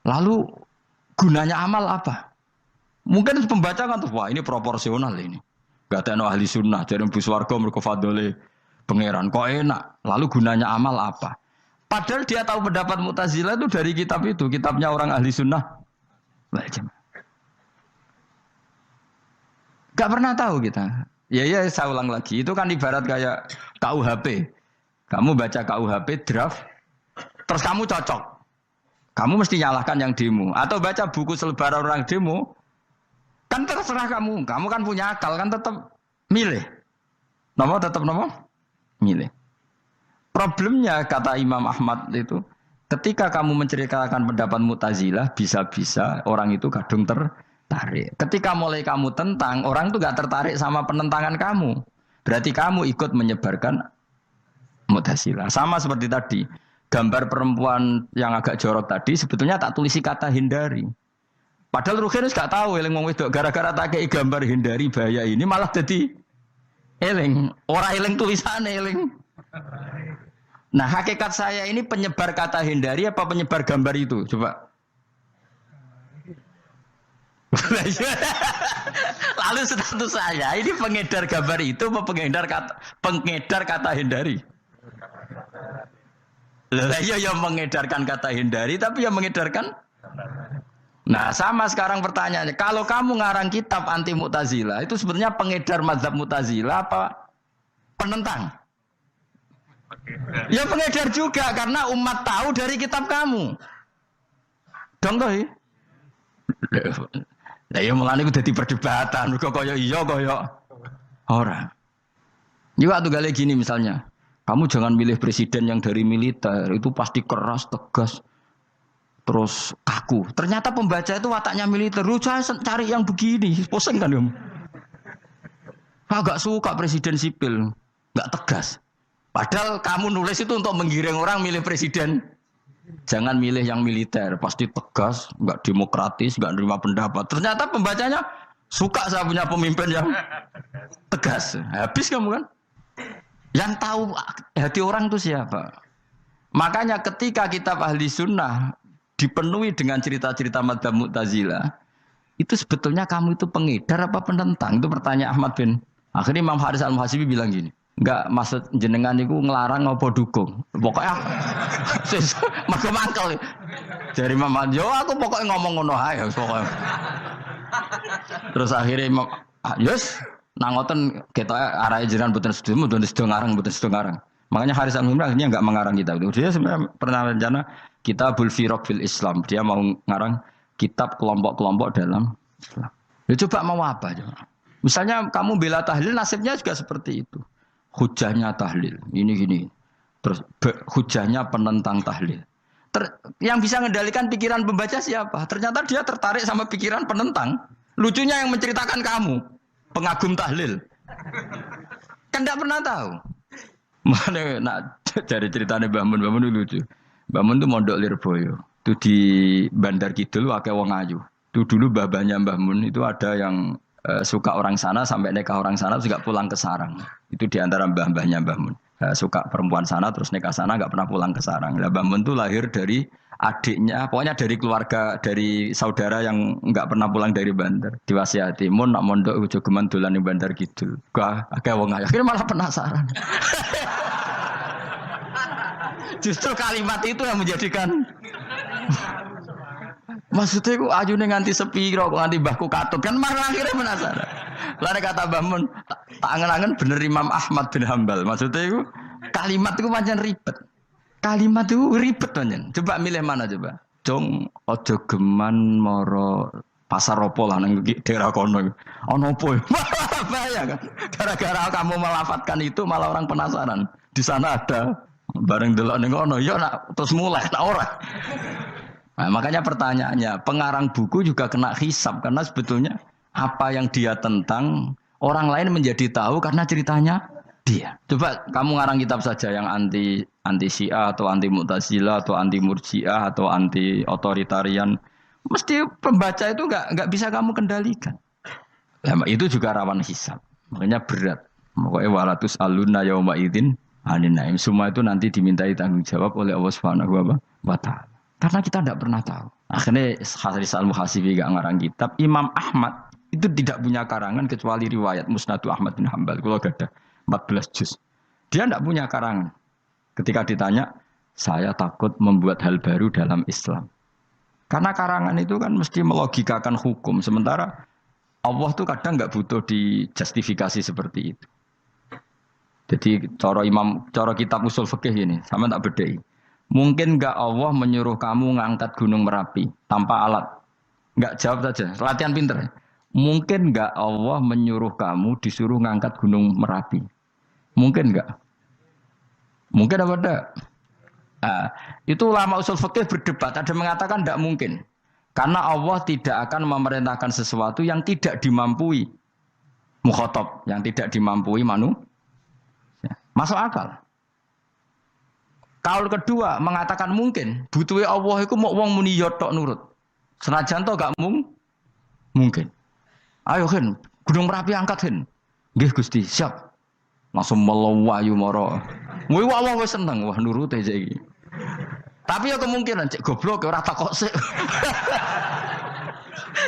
Lalu gunanya amal apa? Mungkin pembaca kan tuh, wah ini proporsional ini. Gak ada ahli sunnah, jadi bus warga mereka fadli pangeran. Kok enak? Lalu gunanya amal apa? Padahal dia tahu pendapat Mu'tazilah itu dari kitab itu, kitabnya orang ahli sunnah. Gak pernah tahu kita. Ya saya ulang lagi. Itu kan ibarat kayak KUHP. Kamu baca KUHP draft, terus kamu cocok. Kamu mesti nyalahkan yang demo. Atau baca buku selebaran orang demo, kan terserah kamu. Kamu kan punya akal, kan tetap milih. Tetap milih. Problemnya kata Imam Ahmad itu, ketika kamu menceritakan pendapat Mu'tazilah, bisa-bisa orang itu kadung tertarik. Ketika mulai kamu tentang, orang itu gak tertarik sama penentangan kamu. Berarti kamu ikut menyebarkan Mu'tazilah. Sama seperti tadi, gambar perempuan yang agak jorok tadi, sebetulnya tak tulisi kata hindari. Padahal Rukinus gak tahu, eling wong wedok gara-gara tak kei gambar hindari bahaya ini, malah jadi eling. Orang eling tulisannya eling. Nah, hakikat saya ini penyebar kata hindari apa penyebar gambar itu? Coba. Lalu status saya ini pengedar gambar itu apa pengedar kata hindari? Lah iya yang mengedarkan kata hindari tapi yang mengedarkan. Nah, sama sekarang pertanyaannya, kalau kamu ngarang kitab anti Mu'tazilah, itu sebenarnya pengedar mazhab Mu'tazilah apa penentang? Ya pengedar juga karena umat tahu dari kitab kamu. Contoh ya. Lah ya mulane ku dadi perdebatan, kok kaya iya kaya ora. Juga tuh gale gini misalnya, kamu jangan milih presiden yang dari militer, itu pasti keras, tegas, terus kaku. Ternyata pembaca itu wataknya militer, lu cari yang begini, pusing kan kamu. Agak suka presiden sipil, nggak tegas. Padahal kamu nulis itu untuk menggiring orang milih presiden. Jangan milih yang militer, pasti tegas, nggak demokratis, nggak nerima pendapat. Ternyata pembacanya suka saya punya pemimpin yang tegas. Habis kamu kan? Yang tahu hati orang itu siapa? Makanya ketika kitab ahli sunnah dipenuhi dengan cerita-cerita madzhab Mu'tazilah, itu sebetulnya kamu itu pengedar apa penentang? Itu pertanyaan Ahmad bin. Akhirnya Imam Haris al-Muhasibi bilang gini. Enggak, maksud jenengan itu ngelarang apa dukung. Pokoknya mergo mangkel. Dari Imam yo aku pokoknya ngomong ngono ae pokoknya. Terus akhirnya Imam yes nang ngoten ketok arahe jenengan mboten sedo ngarang. Makanya Haris al-Muhasibi akhirnya enggak mengarang kitab itu. Dia sebenarnya pernah rencana Kitabul Firaq fil Islam. Dia mau ngarang kitab kelompok-kelompok dalam Islam. Ya coba mau apa coba. Misalnya kamu bela tahlil nasibnya juga seperti itu. Hujahnya tahlil, ini gini. Terus hujahnya penentang tahlil. Yang bisa mengendalikan pikiran pembaca siapa? Ternyata dia tertarik sama pikiran penentang. Lucunya yang menceritakan kamu, pengagum tahlil. Kan tidak pernah tahu. Mana nak cari ceritanya Mbah Mun dulu lucu. Mbah Mun tuh mondok Lirboyo. Itu di Bandar Kidul akeh wong ayu. Itu dulu babanya Mbah Mun itu ada yang suka orang sana sampai nikah orang sana juga pulang ke sarang. Itu di antara mbah-mbahnya Mbah Mun. Suka perempuan sana terus nikah sana nggak pernah pulang ke sarang. Lah Mbah Mun tuh lahir dari adiknya, pokoknya dari keluarga, dari saudara yang nggak pernah pulang dari Bandar. Diwasiati, mun nak mondok ujo geman dolan ning Bandar Kidul. Gak wong ayu. Akhirnya malah penasaran. Justru kalimat itu yang menjadikan maksudnya aku ajune nganti sepiro kok nganti mbahku katut kan malah akhirnya penasaran. Lare kata Mbah Mun tak angen-angen bener Imam Ahmad bin Hambal. Maksudnya itu kalimat itu pancen ribet. Kalimat itu ribet pancen. Coba milih mana coba? Jong aja geman moro pasar opo lah nang daerah kono. Ono opo? Bahaya kan. Gara-gara kamu melafatkan itu malah orang penasaran. Di sana ada bareng delok ning kono ya nak terus mulai nak ora. Nah, makanya pertanyaannya, pengarang buku juga kena hisab karena sebetulnya apa yang dia tentang orang lain menjadi tahu karena ceritanya dia. Coba kamu ngarang kitab saja yang anti Syiah atau anti Mu'tazilah atau anti Murji'ah atau anti otoritarian, mesti pembaca itu nggak bisa kamu kendalikan. Nah, itu juga rawan hisab, makanya berat. Pokoknya walatus alunna yauma idzin anin naim. Semua itu nanti dimintai tanggung jawab oleh Allah Subhanahu wa Ta'ala. Karena kita tidak pernah tahu. Akhirnya Haris Al-Muhasibi gak ngarang kitab. Imam Ahmad itu tidak punya karangan kecuali riwayat Musnadu Ahmad bin Hambal. Kalau gak ada 14 juz. Dia tidak punya karangan. Ketika ditanya, saya takut membuat hal baru dalam Islam. Karena karangan itu kan mesti melogikakan hukum. Sementara Allah tuh kadang gak butuh dijustifikasi seperti itu. Jadi cara kitab usul fikih ini, sama tak bedai. Mungkin enggak Allah menyuruh kamu ngangkat gunung Merapi tanpa alat? Enggak, jawab saja. Latihan pinter. Mungkin enggak Allah menyuruh kamu disuruh ngangkat gunung Merapi? Mungkin enggak? Mungkin apa enggak? Nah, itu ulama usul fikih berdebat. Ada mengatakan enggak mungkin. Karena Allah tidak akan memerintahkan sesuatu yang tidak dimampui mukhatab, yang tidak dimampui manusia. Masuk akal. Kaul kedua mengatakan mungkin, butuhe Allah iku mau wong muni ya tok nurut. Senajan to gak mungkin. Ayo Hen, Gunung Merapi angkat Hen. Nggih Gusti, siap. Langsung melayu mara. Kuwi Allah wis seneng, wah nurut aja iki. Tapi ya kemungkinan cek goblok ora takok sik.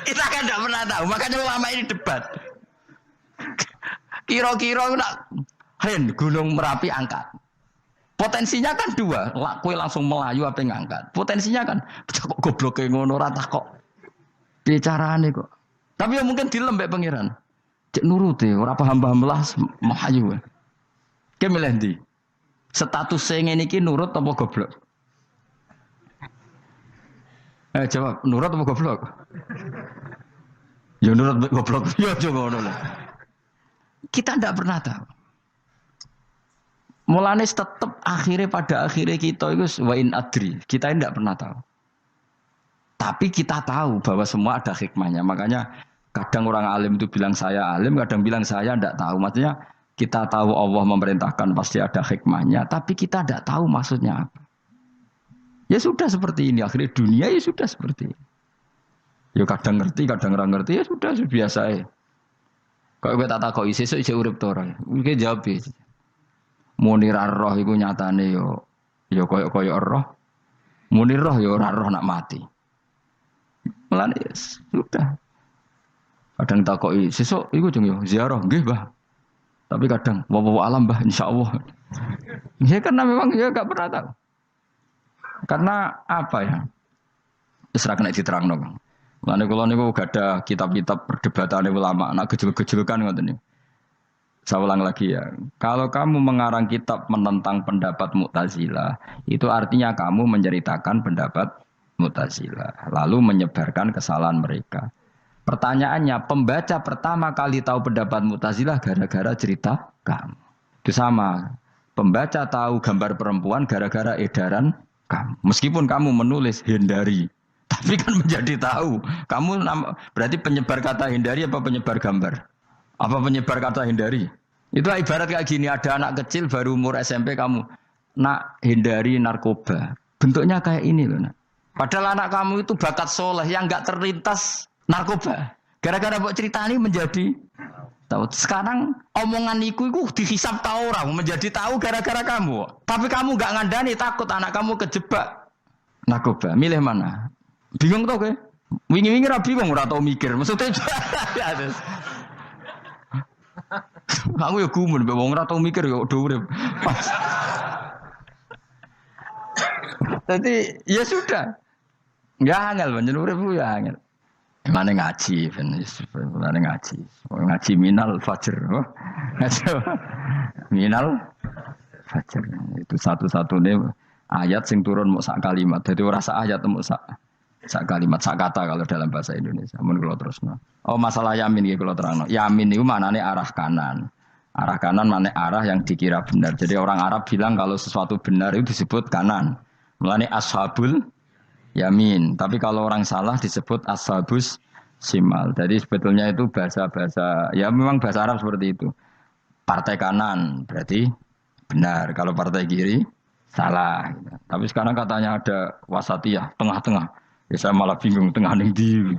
Kita kan tidak pernah tahu, makanya ulama ini debat. Kira-kira nak Hen, Gunung Merapi angkat. Potensinya kan dua, kue langsung melayu apa ngangkat. Potensinya kan, kok goblok kayak ngono rata kok. Bicarane kok. Tapi ya mungkin dilembek pangeran. Cek nuruti, ora paham-paham lah melayu. Ki milih ndi? Status sing ngene iki nurut apa goblok? Jawab, nurut apa goblok? Ya nurut goblok. Ya coba ngono. Kita ndak pernah tahu. Mulane tetap pada akhirnya kita itu wa in adri. Kita tidak pernah tahu. Tapi kita tahu bahwa semua ada hikmahnya. Makanya kadang orang alim itu bilang saya alim, kadang bilang saya tidak tahu. Maksudnya kita tahu Allah memerintahkan pasti ada hikmahnya, tapi kita tidak tahu maksudnya apa. Ya sudah seperti ini. Akhirnya dunia ya sudah seperti ini. Ya kadang ngerti, kadang nggak ngerti. Ya sudah biasa ya. Kalau kita tak tahu sesuk isih urip to ora. Iki jawab ya. Muni roh iku nyatane yo koyo roh. Muni roh yo ora roh nak mati. Mulane sudah. Kadang takoki sesuk iku jeng yo ziarah nggih, Mbah. Tapi kadang wallahu alam, Mbah, insyaallah. Ya karena memang ya enggak pernah tahu. Karena apa ya? Wis ra kena diterangno, Bang. Mulane kula niku gak ada kitab-kitab perdebatan ulama, nak gejol-gejolkan ngoten niku. Saya ulang lagi ya, kalau kamu mengarang kitab menentang pendapat Mu'tazilah, itu artinya kamu menceritakan pendapat Mu'tazilah, lalu menyebarkan kesalahan mereka. Pertanyaannya, pembaca pertama kali tahu pendapat Mu'tazilah gara-gara cerita kamu. Itu sama, pembaca tahu gambar perempuan gara-gara edaran kamu. Meskipun kamu menulis hindari, tapi kan menjadi tahu. Kamu berarti penyebar kata hindari apa penyebar gambar? Apa penyebar kata hindari? Itu ibarat kayak gini, ada anak kecil baru umur SMP kamu, nak hindari narkoba. Bentuknya kayak ini loh nak. Padahal anak kamu itu bakat soleh yang nggak terlintas narkoba. Gara-gara buat cerita ini menjadi tahu. Sekarang omongan iku dihisap tahu orang menjadi tahu gara-gara kamu. Tapi kamu nggak ngandani takut anak kamu kejebak narkoba. Milih mana? Bingung tuh ke? Wingi-wingi rapi bingung ora tau mikir. Maksudnya aku ya gumun, wong ora tau mikir ya do urip. Jadi ya sudah. Ya angel panjen urip ya angel. Mane ngaji ben mane ngaji. Ngaji minal fajr. Ngaji minal fajr. Itu satu-satunya ayat sing turun mok sak kalimat. Dadi ora sak ayat mok sak kalimat, sak kata kalau dalam bahasa Indonesia. Mun kula terusno. Oh masalah yamin iki kula terangno. Yamin niku maknane arah kanan. Arah kanan maknane arah yang dikira benar. Jadi orang Arab bilang kalau sesuatu benar itu disebut kanan. Mulane ashabul yamin. Tapi kalau orang salah disebut ashabus simal. Jadi sebetulnya itu bahasa-bahasa ya memang bahasa Arab seperti itu. Partai kanan berarti benar. Kalau partai kiri salah. Tapi sekarang katanya ada wasatiyah, tengah-tengah. Ya saya malah bingung tengah ning ndi.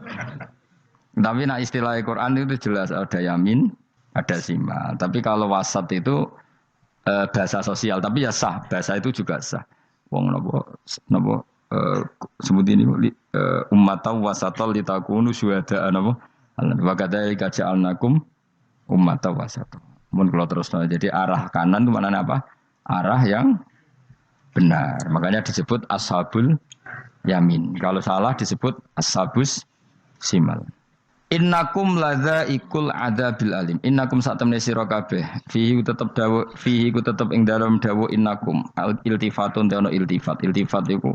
Tapi nah istilah Al-Qur'an itu jelas ada yamin, ada simal. Tapi kalau wasat itu bahasa sosial, tapi ya sah, bahasa itu juga sah. Wong napa sebut ini ummatan wasatan litakunu syuhada napa? Wa kadzalika ja'alnakum ummatan wasatan. Mun kula terusno. Jadi arah kanan itu maknanya apa? Arah yang benar. Makanya disebut ashabul yamin. Kalau salah disebut ashabus simal. Innakum ladzaikul adabil alim. Innakum satamne sira kabeh. Fihi tetep dawuh, fihi ku tetep ing dalem dawuh innakum. Iltifatun ono iltifat. Iltifat iku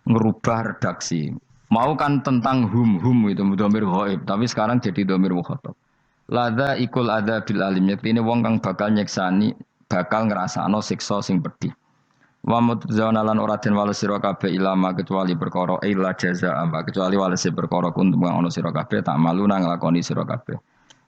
ngerubah redaksi. Mau kan tentang hum itu dhamir ghaib, tapi sekarang jadi dhamir mukhatab. Ladzaikul adabil alim. Yektine wong kang bakal nyeksani, bakal ngrasakno siksa sing pedih. Wa mutzauna lan ora den wales sira kabeh ilama kecuali perkara illa jazaa kecuali wales perkara kuntum kang ana sira kabeh tak malu nang nglakoni sira kabeh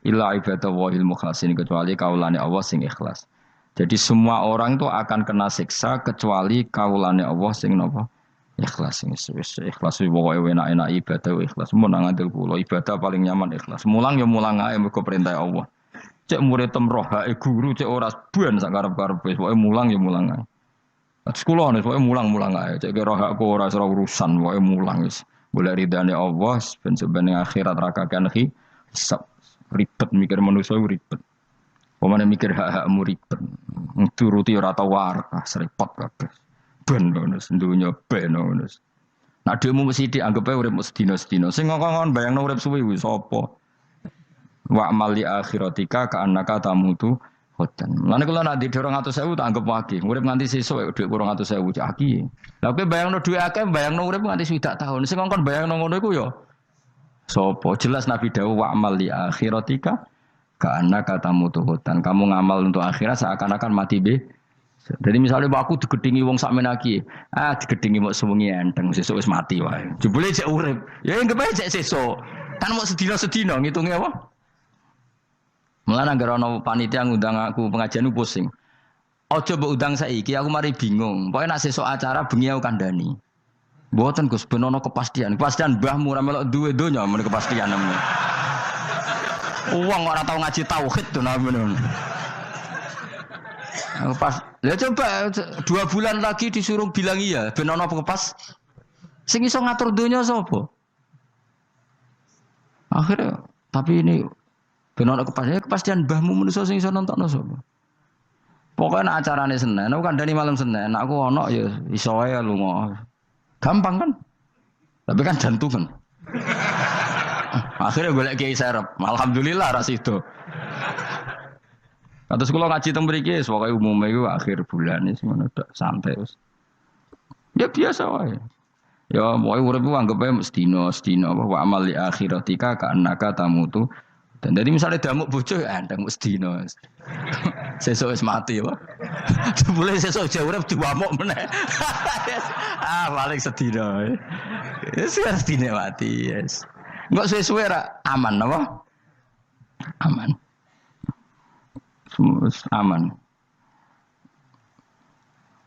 illa ibadallahil mukhlasin kecuali kaulane Allah sing ikhlas. Jadi semua orang itu akan kena siksa kecuali kaulane Allah sing napa ikhlas. Sing ikhlas pokoke enak-enak ibadah ikhlas mun nang ngandel kula ibadah paling nyaman ikhlas. Mulang ya mulang ae mergo perintah Allah. Cek murid temrohake guru cek ora ban sak karep-karepe pokoke mulang ya mulang ae. Sekolah nih, pokoknya mulang-mulang aja. Cek kira hakku ora urusan, pokoknya mulang wis. Boleh ridane Allah, ben sebenarnya akhirat rakakan hisab ribet mikir manusia ribet. Pemane mikir hak-hakmu ribet. Turuti ora tau warah, serepot kabeh. Ben bonus dunya ben bonus. Nah dhewe mesti dianggep ae urip sedina-sedina. Sing ngongkon bayangno urip suwi kuwi sapa? Wa amali akhiratika ka annaka tamutu hodan. Lan kula nak di 200.000 tak anggap wage. Urip nganti sesuk dhuwit 200.000 cak aki. Lah kowe bayangno dhuwit akeh, bayangno urip nganti 60 tahun. Sing ngongkon bayangno ngono iku ya sapa? Jelas Nabi dawuh wa amal li akhiratika ka annaka tamutu hodan. Kamu ngamal untuk akhirat seakan-akan mati be. Jadi misalnya aku digedingi wong sak menaki, digedingi mok sewengi enteng sesuk wis mati wae. Jebule cek urip. Ya anggap ae cek sesuk. Kan mok sedina-sedina ngitunge apa? Mulane anggere ana panitia ngundang aku pengajian pusing. Aja mbok undang saiki aku mari bingung. Pokoke nek sesuk acara bengi aku kandhani. Mboten Gus ben ana kepastian. Kepastian mbahmu ora melok duwe donya men kepastian namanya. Wong ora tau ngaji tauhid to namanya. Pas, ya coba 2 bulan lagi disuruh bilang iya, ben ana kepas. Sing iso ngatur donya sapa? Akhirnya tapi ini benar kepastian mbahmu manusa sing iso nontonno sapa. Pokoke nek acarane Senin, aku kandhani malam Senin, aku ono ya iso wae lunga. Gampang kan? Tapi kan jantungan. Akhirnya golek kiai serep. Alhamdulillah ras itu. Kados kula ngaji teng mriki pokoke umume iku akhir bulan wis ngono tok santai wis. Ya biasa wae. Ya pokoke urip ku anggap ae sedina wa amal li akhiratika ka annaka tamutu. Dan dari misalnya damuk bojo ya enteng sedina. Sesuk wis mati wae. Boleh sesuk jauh urip diwamuk meneh. Paling sedina. Wis sedina mati, yes. Enggak suwe-suwe ra aman apa? Aman. Aman.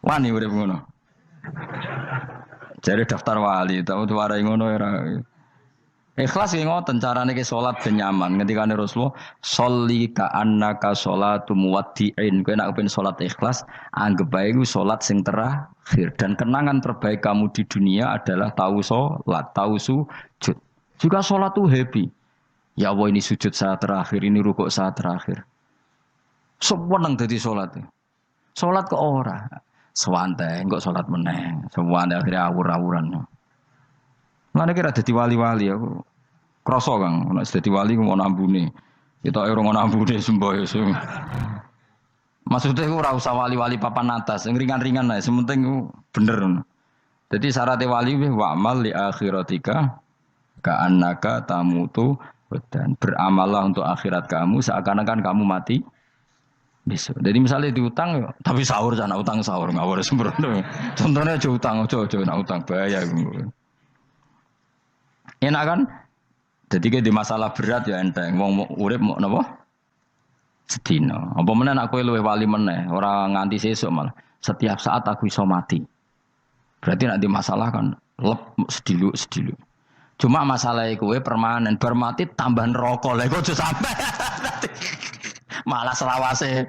Wani urip ngono. Jare daftar wali, tau warai ngono ora. Ikhlas ki ngoten carane ki salat ben nyaman. Ngendikane Rasulullah, "Sholli ka annaka sholatu muwaddi'in." Kowe nek pengen salat ikhlas, anggap bae iku salat sing terakhir dan kenangan terbaik kamu di dunia adalah tahu salat, tahu sujud. Juga salat tuh happy. Ya Allah ini sujud saat terakhir, ini rukuk saat terakhir. Seneng dadi salat. Salat kok ora. Sewante, enggak sholat meneng. Sewante akhirnya awur-awuran. Mana kira jadi wali-wali aku. Kroso kang, nek dadi wali mau nambune. Kita ora ngono nambune semboyo. Maksudnya aku ora usah wali-wali papan atas, yang ringan-ringan ae, sementing bener. Jadi syaratnya wali wa amal li akhiratika ka annaka tamutu dan beramallah untuk akhirat kamu seakan-akan kamu mati. Bisa. Jadi misalnya diutang, tapi sahur jangan utang sahur ngawur sembrono. Contohnya aja utang, aja nak utang bahaya. Enak kan? Jadi kayak di masalah berat ya enteng. Wong urip mau napa? Sedina. Apa meneh nak kowe luwih wali meneh, ora nganti sesuk malah. Setiap saat aku iso mati. Berarti nak di masalah kan lep sedilu. Cuma masalah kowe permanen, bar mati tambah neraka. Lha kok aja sampe. Malah selawase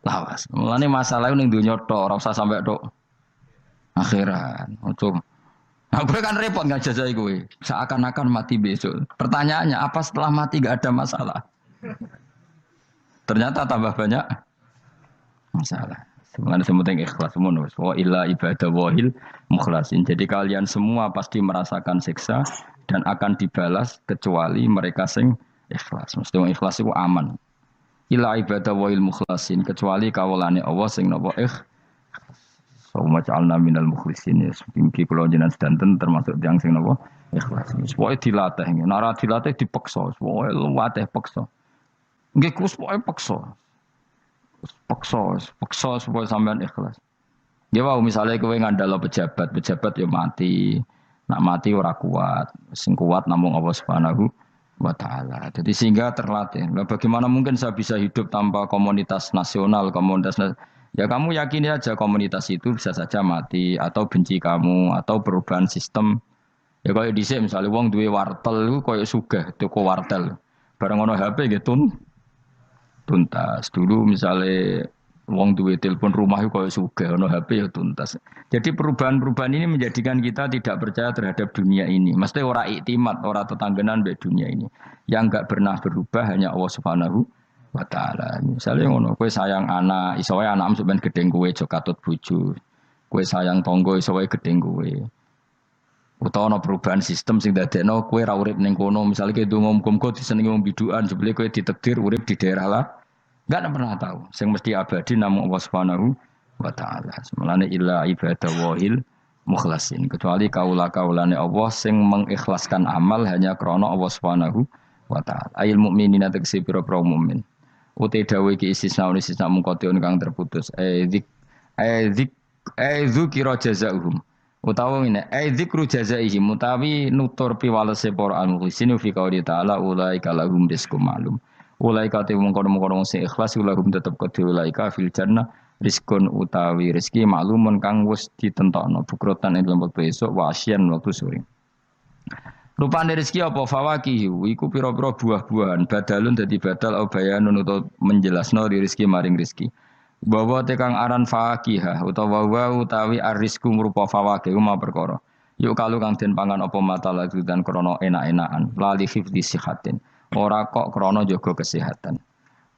lawas. Mulane masalah ning donya tok, ora usah sampe tok akhirat. Ojo. Nah, gue kan repot ngajajai gue. Seakan-akan mati besok. Pertanyaannya, apa setelah mati gak ada masalah? Ternyata tambah banyak masalah. Sebenarnya sementing ikhlas semua. Wa illa ibadah wahil mukhlasin. Jadi kalian semua pasti merasakan siksa dan akan dibalas kecuali mereka sing ikhlas. Mesti ikhlas itu aman. Ila ibadah wa'il mukhlasin kecuali kawulane Allah sing napa so macalna minal mukhlisin ya mungkin kula jenengan sedanten termasuk tiyang sing napa ikhlas. Pokoke dilatih ngene ora dilatih dipaksa pokoke luwateh paksa. Nggih Gus pokoke paksa supaya sampean ikhlas. Ya wae misale kowe ngandalo pejabat ya mati. Nak mati ora kuat. Sing kuat namung Allah Subhanahu wa ta'ala. Jadi sehingga terlatih. Nah, bagaimana mungkin saya bisa hidup tanpa komunitas nasional, ya kamu yakini aja komunitas itu bisa saja mati atau benci kamu atau perubahan sistem. Ya kayak dhisik misalnya wong duwe wartel iku koyo sugih toko wartel. Bareng ono HP gitu tuntas. Dulu misalnya wong duwe telepon rumah itu koyo sugih ono HP ya tuntas. Jadi perubahan-perubahan ini menjadikan kita tidak percaya terhadap dunia ini. Mesti ora iktimat, ora tetanggenan mbek dunia ini. Yang enggak pernah berubah hanya Allah Subhanahu wa taala. Misalnya ngono, kowe sayang anak, iso wae anakmu sampeyan gedeng kowe aja katut bojo. Kowe sayang tangga iso wae gedeng kowe. Utawa ana perubahan sistem sing dadekno kowe ra urip ning kono, misale kowe ndonga muga-muga disenengi wong bidukan, jebule kowe ditakdir urip di daerah lah. Enggak pernah tahu. Sing mesti abadi namung Allah Subhanahu wa taala. Semulane illa ibadah wahil mukhlasin. Kecuali kaula-kaulane Allah sing mengikhlaskan amal hanya krana Allah Subhanahu wa taala. Ayil mukminina tegese pira-pira mukmin. Uti dawuh iki istisna mungkotion kang terputus. Dzikra jazaohum. Utawa ngene, dzikru jazaihim utawi nutur piwalese para al-mukhlisin fi qouli ta'ala ulaika lahum rizqum ma'lum. Ulaika te mungkon-mungkon sing ikhlas ulahum tetep kedhe ulaika fil jannah rizqun utawi rezeki maklumun kang wis ditentokno bukrotan ing lembut besok wa asyan waktu sore. Rupane rezeki apa fawakih iku pira-pira buah-buahan badalun dadi badal au bayanun utawa menjelasno rezeki maring rezeki. Bahwa tekang aran fakihah utawa utawi arrizku merupa fawakih ma perkara. Yuk kalau kang den pangan apa mata lagi dan krana enak-enakan lali hifdzi sihatin. Ora kok krana jaga kesehatan.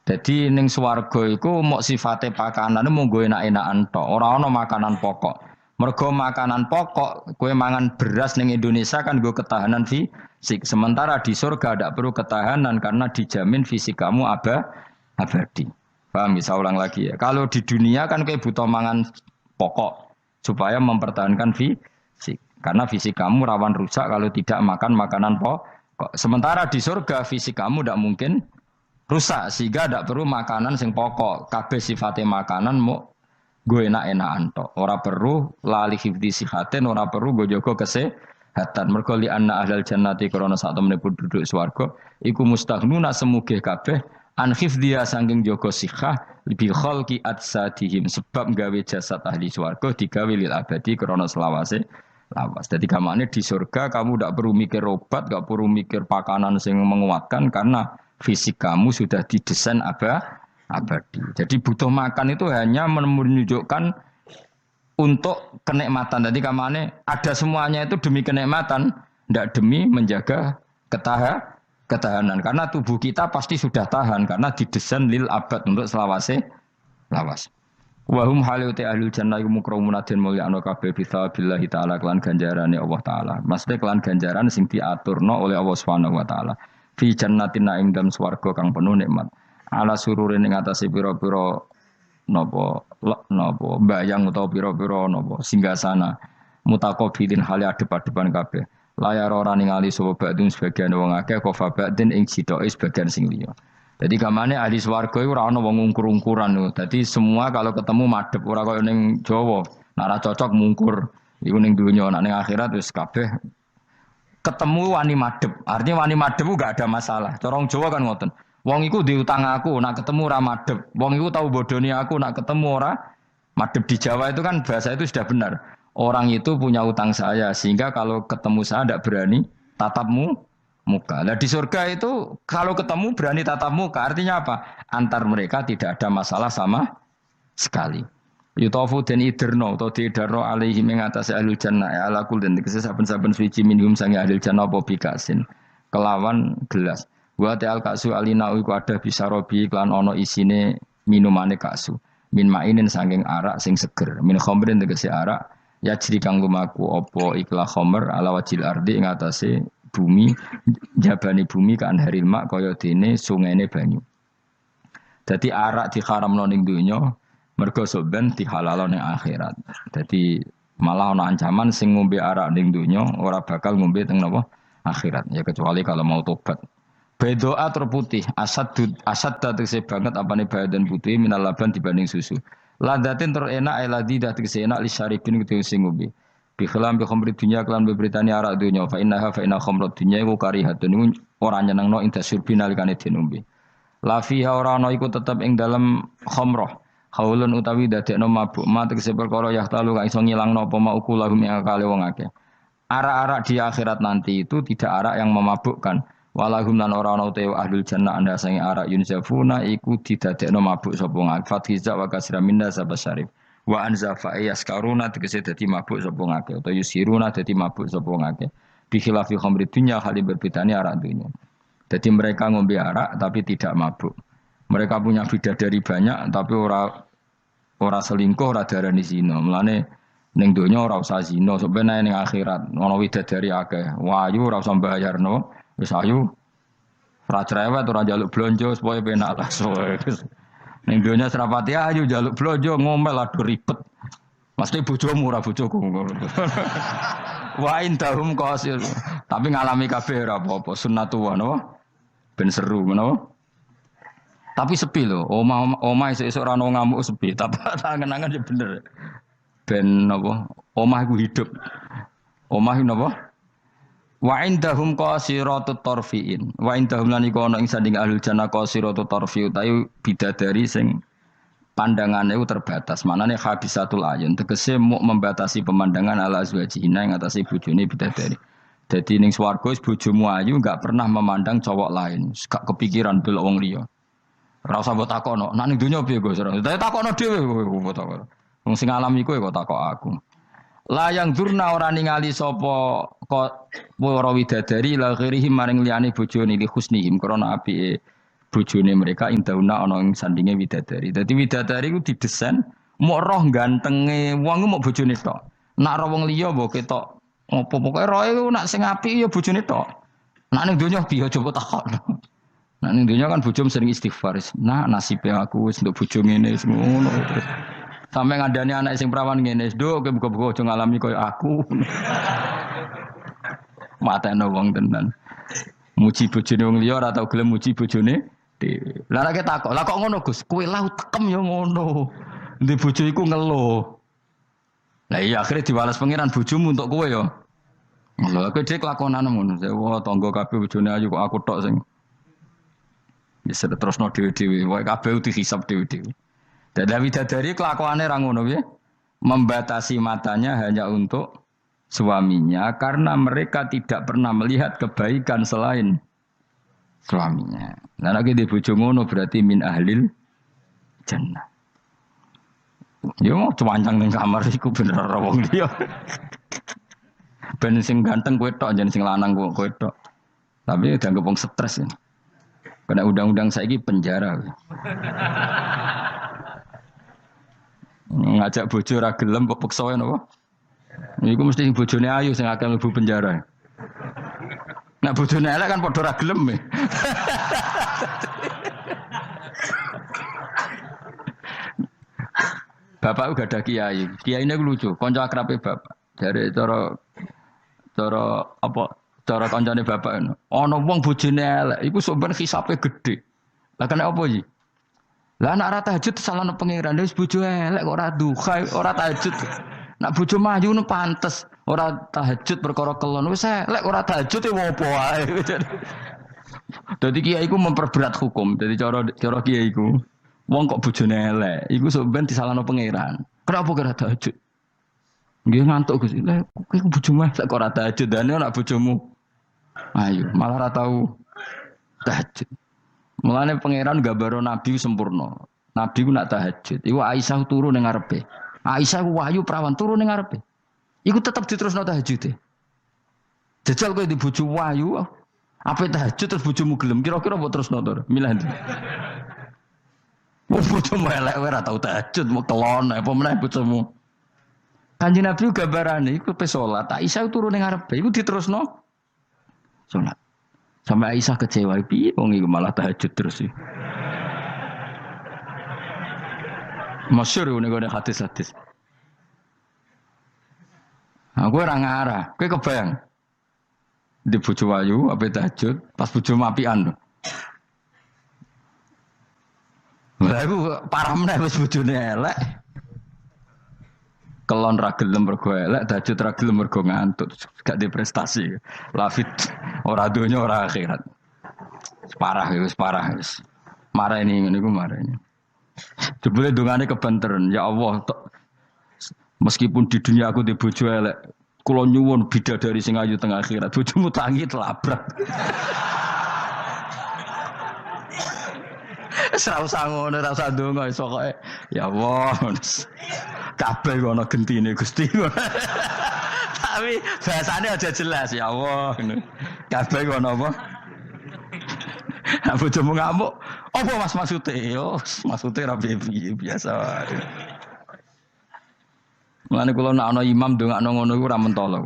Jadi ning swarga iku mok sifate pakanane mung go enak-enakan tok, ora ana makanan pokok. Mergo makanan pokok kowe mangan beras ning Indonesia kan go ketahanan fisik. Sementara di surga tidak perlu ketahanan karena dijamin fisik kamu abadi. Paham bisa ulang lagi ya. Kalau di dunia kan kowe butuh mangan pokok supaya mempertahankan fisik. Karena fisik kamu rawan rusak kalau tidak makan makanan pokok. Sementara di surga fisik kamu tidak mungkin rusak sehingga tidak perlu makanan sing pokok. Kabeh sifatnya makanan mau gue enak-enakan tok. Ora perlu lali hifdzi sihatin, ora perlu gue jaga kesehatan. Mergo li anna ahlal jannati krana sak temene penduduk swarga iku mustaghnuna semugih kabeh An khifdhiya saking jaga sikhah bi khalqi atsadihim sebab gawe jasad ahli swarga digawe lil abadi krana selawase lawas. Jadi kamane di surga kamu tidak perlu mikir obat, tidak perlu mikir pakanan yang menguatkan karena fisik kamu sudah didesain abadi. Jadi butuh makan itu hanya menunjukkan untuk kenikmatan. Jadi kamane ada semuanya itu demi kenikmatan, tidak demi menjaga ketahanan. Karena tubuh kita pasti sudah tahan karena didesain lil abad untuk selawase lawas. Wahum haliuti ahlul jannah iku mukramuna den mulyakno kabeh billahi taala kelan ganjarane Allah taala. Maksudnya kelan ganjaran sing diaturno oleh Allah Subhanahu wa taala. Fi jannatin naim dalam swarga kang penuh nikmat. Ala sururin ing atase pira-pira napa bayang utawa pira-pira napa singgasana mutaqabilin hale adep-adepan kabeh. Layar ora ningali sapa badun sebagian wong akeh kofa badin ing sitoke sebagian sing liya. Jadi kamane ahli swarga iku ora ana wong ngungkur-ungkuran lho. Dadi semua kalau ketemu madhep ora kaya ning Jawa. Nek ora cocok mungkur. Iku ning donya, nek ning akhirat wis kabeh ketemu wani madhep. Artinya wani madhep ku gak ada masalah. Cara wong Jawa kan ngoten. Wong iku diutang aku, nak ketemu ora madhep. Wong iku tau bodoni aku, nak ketemu ora madhep. Di Jawa itu kan bahasa itu sudah benar. Orang itu punya utang saya sehingga kalau ketemu saya tidak berani tatapmu muka. Nah di surga itu kalau ketemu berani tatap muka artinya apa? Antar mereka tidak ada masalah sama sekali. Yutafu dan iderno atau diiderno alaihi mengatasi ahlul jannah ya ala kul dan saben-saben suci minhum sangi ahlul jannah apa bikasin kelawan gelas. Wa ta'al kasu alina iku ada bisa robi klan ono isine minumane kasu. Min mainin saking arak sing seger. Min khamrin tegese arak ya jri kang lumaku apa ikla khamr ala wajil ardi ing atase bumi jabani bumi kan haril mak kaya dene sungene banyu. Dadi arak diharamno ning donya mergo soben dihalalno ning akhirat. Dadi malah ana ancaman sing ngombe arak ning donya ora bakal ngombe teng napa akhirat ya kecuali kalau mau tobat. Bedoa terputih asad tegese banget apane badan putih minal laban dibanding susu. Ladatin terenak eladi tegese enak li syaribin tegese ngombe. Bi khilam bi khamri dunya kelan beberitani arak dunya fa inna khamrat dunya iku karihatun iku ora nyenengno ing tasyurbi nalikane dinombe. La fiha ora ana iku tetep ing dalem khamrah. Haulun utawi dadekno mabuk ma tegese perkara yahtalu kang iso ngilangno apa ma ukulahum ing akale wong akeh. Arak-arak di akhirat nanti itu tidak arak yang memabukkan. Walahum lan ora ana utawa ahlul jannah anda sange arak yunzafuna iku didadekno mabuk sapa ngak fathiza wa kasra minna sabasyarif. Wa anzafa yaskaruna tegese dadi mabuk sapa ngake utawa yusiruna dadi mabuk sapa ngake bi khilafi khamri dunya hal berbedane arak dunya. Jadi mereka ngombe arak tapi tidak mabuk. Mereka punya bidadari banyak tapi ora selingkuh ora darani zina. Mulane ning donya ora usah zina sebenarnya ning akhirat ana bidadari akeh. Wayu ora usah mbayarno wis ayu. Ora cerewet ora njaluk blonjo supaya penak lah. Ning donya serapati ayu jaluk blojo ngomel aduh ribet. Mesti bojomu ora bojoku. Wa indahum qasir. Tapi ngalami kabeh ora apa-apa sunnatullah napa? Ben seru menapa? Tapi sepi lho. Omah esuk-esuk ora ono ngamuk sepi. Tapi angen-angen ya bener. Ben napa? Omah iku hidup. Omah iku napa? Wa indahum qasiratut tarfiin. Wa indahum lan iku ana ing sanding ahlul jannah qasiratut tarfi utawi bidadari sing pandangane ku terbatas. Manane habisatul ayun tegese muk membatasi pemandangan ala azwajina ing atase bojone bidadari. Dadi ning swarga bojomu ayu enggak pernah memandang cowok lain. Gak kepikiran delok wong liya. Ora usah mbok takono. Nek ning donya piye Gus? Dadi takono dhewe kowe takon. Wong sing alami kowe kok takok aku. Layang durna ora ningali sapa kok para widadari la ghirihim maring liyane bojone li husnihim krana apike bojone mereka indauna ana ing sandinge widadari. Dadi widadari ku didesain mok roh gantenge wong mok bojone tok. Nak roh wong liya mbok ketok apa pokoke roe ku nak sing apik ya bojone tok. Nak ning donya piye coba takon. Nak ning donya kan bojom sering istighfar. Nah nasibe aku wis nduk bojo ngene ngono. Sampai ngadani anak sing perawan ngene, "Nduk, kowe buka-buka aja ngalami koyo aku." Mateno wong tenan. Muji bojone wong liya ora tau gelem muji bojone dhewe. Lah nek takok, "Lah kok ngono, Gus? Kowe lau tekem ya ngono." Ndek bojo iku ngeluh. Lah iya akhirnya diwales pangeran bojomu untuk kowe ya. Lha kowe dhek lakonan ngono. Wah, tangga kabeh bojone ayu kok aku tok sing. Bisa terusno dhewe-dhewe, wae kabeh dihisab dhewe-dhewe. Dan bidadari kelakuannya ra ngono piye? Membatasi matanya hanya untuk suaminya karena mereka tidak pernah melihat kebaikan selain suaminya. Nah lagi di bojo ngono berarti min ahlil jannah. Yo mau cuancang ning kamar iku bener ora wong liya. Ben sing ganteng kowe tok, jan sing lanang kowe tok. Tapi dianggap wong stres ya. Kena undang-undang saiki penjara. Ngajak bojo ra gelem kok peksa napa? Iku mesti bojone ayu sing akan mlebu penjara. Nek bojone elek kan padha ra gelem. Bapak uga ada kiai. Kiai ini lucu, kanca akrabe bapak. Dari cara apa? Cara kancane bapak ngono. Ana wong bojone elek, iku sok ben hisabe gedhe. Lah kena apa iki? Lah nek ora tahajud salahno pangeran wis bojo elek kok ora duha, ora tahajud. Nek bojo mayu nu pantes, ora tahajud perkara kelon wis elek ora tahajud e opo wae. Dadi kiai iku memperberat hukum. Dadi cara kiai iku wong kok bojone elek, iku sok ben disalahno pangeran. Kenapa kira tahajud? Nggih ngantuk Gus. Lah kowe bojomu elek kok ora tahajud, dane nek bojomu ayo malah ora tau tahajud. Mulane pangeran gambaro nabi sempurna. Nabi ku nak tahajud. Iku Aisyah turu ning ngarepe. Aisyah ku wahyu prawan turu ning ngarepe. Iku tetep diterusno tahajude. Jajal kowe di bojo wahyu, apa tahajud terus bojomu gelem kira-kira mbok terusno to? Milih ndi? Bojomu elek ora tau tahajud, mau kelon apa meneh bojomu. Kanjeng Nabi gambarane iku pe salat, Aisyah turu ning ngarepe, iku diterusno salat. Sampai Aisyah kecewa, piye wong iku malah tahajud terus sih. Masyhur ngene hadis-hadis. Aku ora ngarah, kowe kebayang. Di bojo wayu ape tahajud, pas bojo mapian. Lah iku parah meneh wis bojone elek. Kelon ra gelem mergo elek, tahajud ra gelem mergo ngantuk, gak di prestasi. Lafit ora donya ora akhirat. Parah wis parah wis. Marani ngene iku marani. Jebule dongane kebenteran, ya Allah, meskipun di dunia aku di bojo elek, kula nyuwun bidadari sing ayu teng akhirat, bojomu tangi telabrak. Ora usah ngono, ora usah ndonga iso kok. Ya Allah. Kabeh ana gentine Gusti. Tapi bahasane aja jelas ya Allah ngono. Kabeh ana apa? Aku bojomu ngamuk. Apa Mas maksude? Yo, maksude ra biasa wae. Mulane kula nek ana imam ndongakno ngono iku ora mentolo.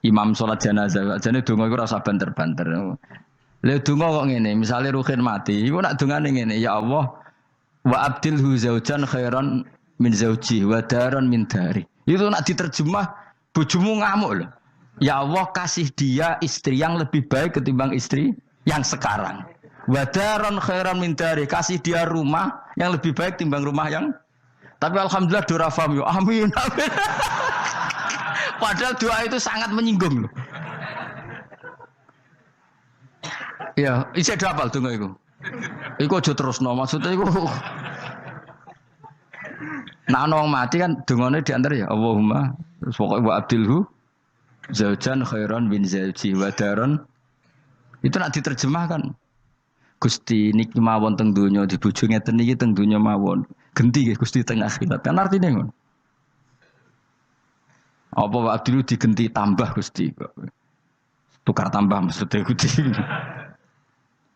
Imam salat jenazah, jane donga iku ora usah banter-banter. Lha donga kok ngene, misale Ruhin mati, iku nak dongane ngene, ya Allah wa abdilhu zaujan khairan min zauji wa daran min dari. Itu nak diterjemah bojomu ngamuk loh. Ya Allah kasih dia istri yang lebih baik ketimbang istri yang sekarang. Wa daran khairan min dari, kasih dia rumah yang lebih baik timbang rumah yang. Tapi alhamdulillah dora faham yo. Amin. Amin. Padahal doa itu sangat menyinggung loh. Ya, isih dapal donga iku. Iku aja terusno, maksudnya iku. Nah, wong mati kan dongane diantar ya Allahumma terus pokoke wa abdilhu zaujan khairan min zauji wa daron. Itu nak diterjemahkan. Gusti niki mawon teng donya di bojo ngeten niki teng donya mawon. Genti nggih Gusti teng akhirat. Kan artine ngono. Apa wa abdilhu digenti tambah Gusti kok. Tukar tambah maksudnya Gusti.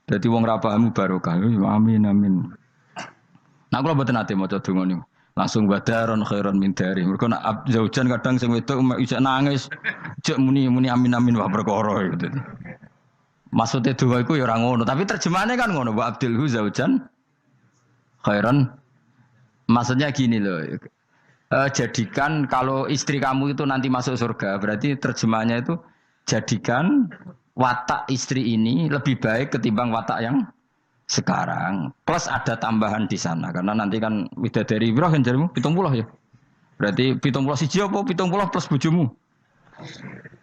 Jadi wong ra pahamu barokah. Amin amin. Nah kula mboten ate maca donga niku. Langsung wadaron khairon min dari. Mergo nak zaujan kadang sing wedok isih nangis, cek muni amin amin wah perkara gitu. Maksudnya donga iku ya ora ngono, tapi terjemahane kan ngono, wa abdilhu zaujan khairon. Maksudnya gini loh. Jadikan kalau istri kamu itu nanti masuk surga, berarti terjemahnya itu jadikan watak istri ini lebih baik ketimbang watak yang sekarang. Plus ada tambahan di sana karena nanti kan widadari berapa kan jarimu? 70 ya. Berarti 70 siji apa 70 plus bojomu?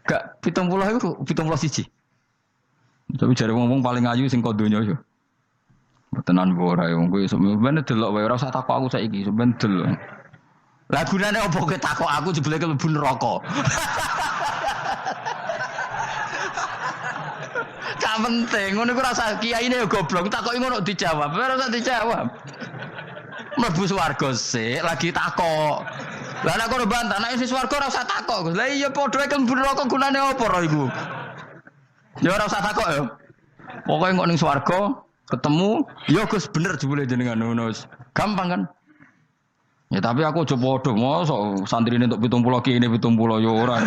Gak 70 itu 70 siji. Tapi jare wong paling ayu sing kodonya yo. Tenan ora yo kuwi sampeyan delok wae ora usah takok aku saiki sampeyan delok. Lah gunane opo kowe takok aku jebule mlebu neraka. Gak penting ngono iku rasa kiyaine yo goblok takoki ngono dijawab ora usah dijawab. Mlebu swarga sik lagi takok. Lah nek kono bantah nek wis swarga ora usah takok. Lah iya padha wae mlebu neraka gunane opo ora iku. Ya ora usah takok yo. Pokoke kok ning swarga ketemu, ya Gus bener jebule jenengan ngono. Gampang kan? Ya tapi aku aja padha, mosok santrine entuk 70 kene 70 ya ora.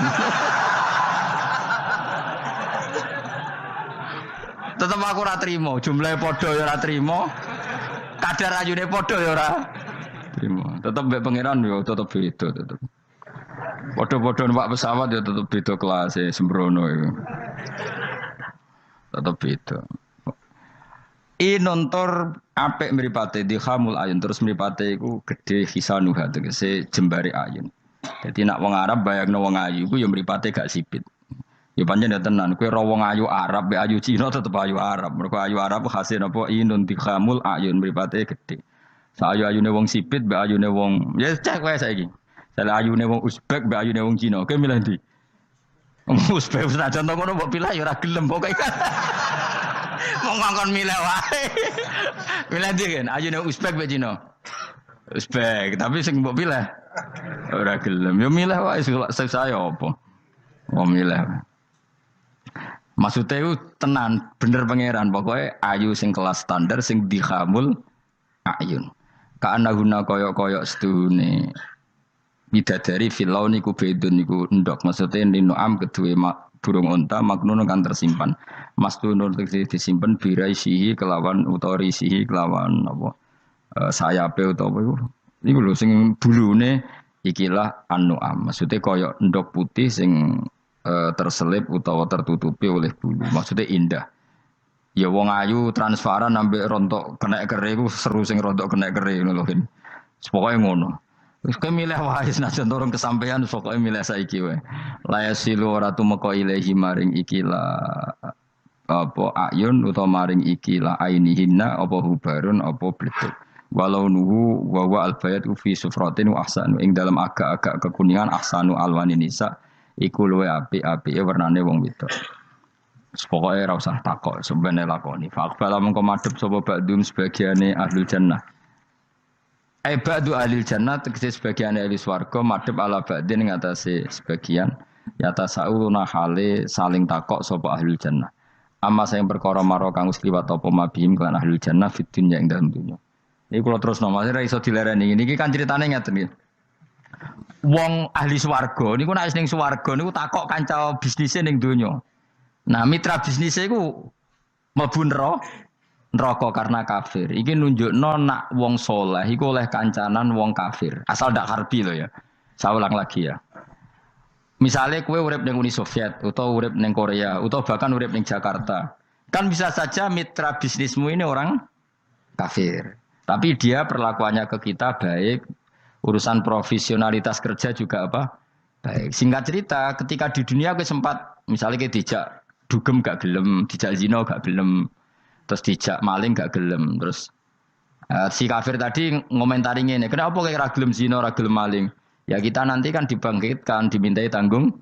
Tetep aku ora trimo, jumlahe padha ya ora trimo. Kadar ayune padha ya ora trimo. Tetep mbek pangeran ya tetep beda tetep. Padha-padha numpak pesawat ya tetep beda kelas sembrono iku. Tetep beda. Nontor apik mripate dikhamul ayun terus mripate iku gedhe hisanuha tegese jembare ayun. Dadi nak wong Arab bayangno wong ayu iku ya mripate gak sipit. Ya pancen ya tenan kowe ro wong ayu Arab be ayu Cina tetep ayu Arab. Mergo ayu Arab hasil napa inun dikhamul ayun mripate gedhe. Sa ayu-ayune wong sipit be ayune wong ya cek wae saiki. Sale ayune wong Uzbek be ayune wong Cina. Kowe milih ndi? Uzbek senajan to ngono mbok pilih ya ora gelem pokoke. Mau ngongkon milih wae. Milih ndi kan? Ayune Uzbek be Cina. Uzbek, tapi sing mbok pilih ora gelem. Ya milih wae saya apa? Mau milih. Maksudnya itu tenan bener pangeran pokoknya ayu sing kelas standar sing dikhamul ayun. Kana guna koyok-koyok sedune bidadari filau niku bedun niku endok maksudnya ninuam kedue burung unta maknun kan tersimpan. Mastunun disimpan biraisihi kelawan utorisihi kelawan apa sayape utawa iku. Iku lho sing bulune ikilah an-nu'am. Maksudnya koyok endok putih sing terselip utawa tertutupi oleh bulu. Maksudnya indah. Ya wong ayu transparan ambek rontok kena kere iku seru sing rontok kena kere ngono lho. Pokoke ngono. Wis kowe milih wae senajan turun kesampaian pokoke milih saiki wae. La yasilu ora tumeka ilahi maring ikilah apa ayun utawa maring ikilah ainihinna apa hubarun apa bletuk. Walau nuhu wa wa albayat fi sufratin wa ahsanu ing dalam agak-agak kekuningan ahsanu alwani nisa iku luwe apik-apike warnane wong wedok. Pokoke ora usah takok sebenarnya lakoni. Faqbala mengko madhep sapa ba'dum sebagiane ahlul jannah. Ba'du ahlil jannah tegese sebagiane ahli swarga madhep ala ba'din ing atase sebagian yata sauna hale saling takok sapa ahlul jannah. Amma sing perkara maro kang wis liwat apa mabihim kan ahlul jannah fid dunya ing dalem dunya. Iki kula terusno Mas ora iso dilereni. Niki kan critane ngeten iki. Wong ahli swarga niku nek ning swarga niku takok kanca bisnise ning donya. Nah, mitra bisnise iku mlebu neraka karena kafir. Iki nunjukno nak wong saleh iku oleh kancanan wong kafir. Asal ndak harbi lho ya. Saya ulang lagi ya. Misalnya kowe urip ning Uni Soviet utawa urip ning Korea utawa bahkan urip ning Jakarta. Kan bisa saja mitra bisnismu ini orang kafir. Tapi dia perlakuannya ke kita baik. Urusan profesionalitas kerja juga apa? Baik. Singkat cerita, ketika di dunia aku sempat, misalnya kayak dijak dugem gak gelem, dijak zina gak gelem, terus dijak maling gak gelem, terus si kafir tadi ngomentari ini, kenapa kayak ragilem zina, ragilem maling? Ya kita nanti kan dibangkitkan, dimintai tanggung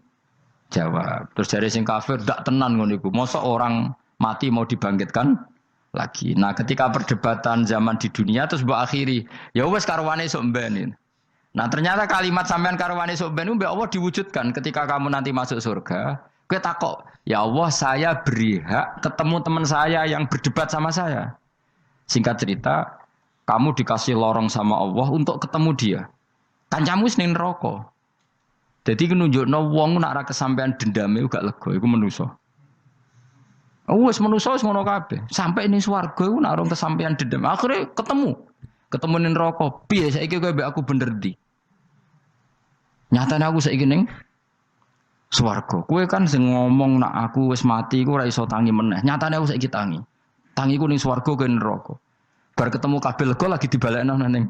jawab. Terus dari sing kafir, dak tenan ngono iku. Masa orang mati mau dibangkitkan lagi. Nah, ketika perdebatan zaman di dunia terus mbok akhiri, ya wis karwane sok mben. Nah ternyata kalimat sampean karwane sok ben mbek Allah diwujudkan ketika kamu nanti masuk surga. Kowe takok, ya Allah saya beri hak ketemu teman saya yang berdebat sama saya. Singkat cerita, kamu dikasih lorong sama Allah untuk ketemu dia. Kancamu ning neraka. Dadi nunjukno wong nek ora kesampean dendame gak lega iku manusa. Wis manusa wis ngono kabeh. Sampai ning swarga iku nek ora kesampean dendam, akhire ketemu ning neraka. Piye saiki kowe mbek aku bener ndi? Nyatane aku saiki ning swarga. Kowe kan sing ngomong nak aku wis mati iku ora iso tangi meneh. Nyatane aku saiki tangi. Tangiku ning swarga kowe neraka. Bar ketemu kabeh lega lagi dibalekno ning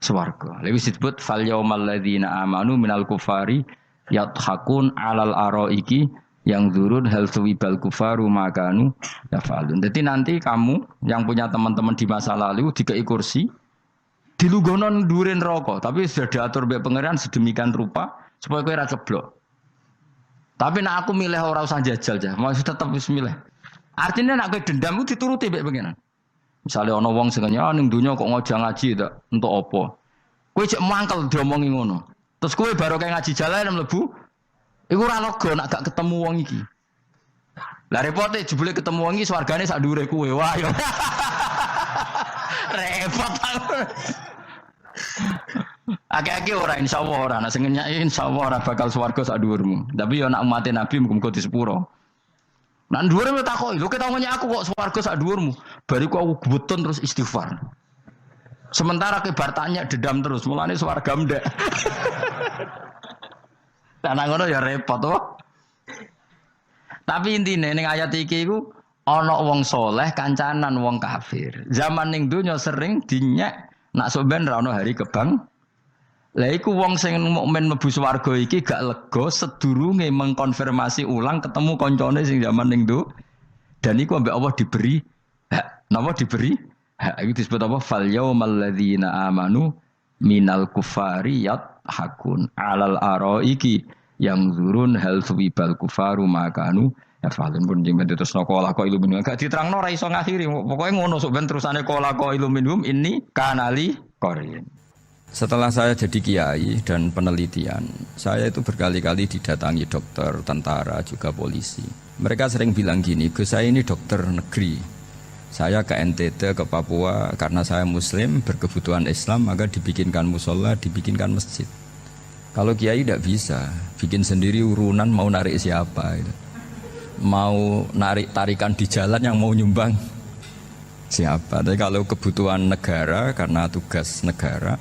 swarga. Lha wis disebut fal yaumal ladzina amanu minal kufari yadhakun alal araiki yang zurun hal suwibal kufaru makanu yafalun. Jadi nanti kamu yang punya teman-teman di masa lalu dikei kursi dilugonon durin rokok, tapi sudah diatur oleh pangeran sedemikian rupa supaya kowe ora ceblok. Tapi nak aku milih ora usah jajal aja, mau tetap wis milih. Artinya nak kowe dendam itu dituruti mbek pangeran. Misalnya ana wong sing ning donya kok ngojang ngaji ta, entuk apa? Kowe cek mangkel diomongi ngono. Terus kowe baru kayak ngaji jalan mlebu iku ora lega nak gak ketemu wong iki. Lah repote jebule ketemu wong iki swargane sak dhuwure kowe. Wah yo. Repot aku. Akeh-akeh ora insyaallah ora, nek sing nyai insyaallah ora bakal swarga sak dhuwurmu. Tapi yo nak umat Nabi muga-muga di sepuro. Nan dhuwure tak takoki, lho ketemu aku kok swarga sak dhuwurmu. Bariku aku gebutun terus istighfar. Sementara kebar tanya dendam terus, mulane swarga ndek. Tanah ngono ya repot to. Tapi intine ning ayat iki iku ana wong soleh kancanan wong kafir. Zaman ning donya sering dinyek nak sampean ra ono hari kebang. Lah iku wong sing mukmin mlebu swarga iki gak lega sedurunge mengkonfirmasi ulang ketemu koncone sing zaman ning do. Dan iku ambek Allah diberi hak. Napa diberi? Hak itu disebut apa? Fal yaumal ladzina amanu minal kufari hakun alal araiki yang zurun hal suwibal kufaru makanu ya falun pun jeng terus nokola ko iluminum gak diterangno ra iso ngakhiri pokoknya ngono sok ben terusane kola ko iluminum ini kanali korin. Setelah saya jadi kiai dan penelitian, saya itu berkali-kali didatangi dokter, tentara, juga polisi. Mereka sering bilang gini, Gus saya ini dokter negeri. Saya ke NTT, ke Papua, karena saya muslim, berkebutuhan Islam, maka dibikinkan musola, dibikinkan masjid. Kalau kiai tidak bisa, bikin sendiri urunan mau narik siapa. Gitu. Mau narik tarikan di jalan yang mau nyumbang siapa. Tapi kalau kebutuhan negara, karena tugas negara,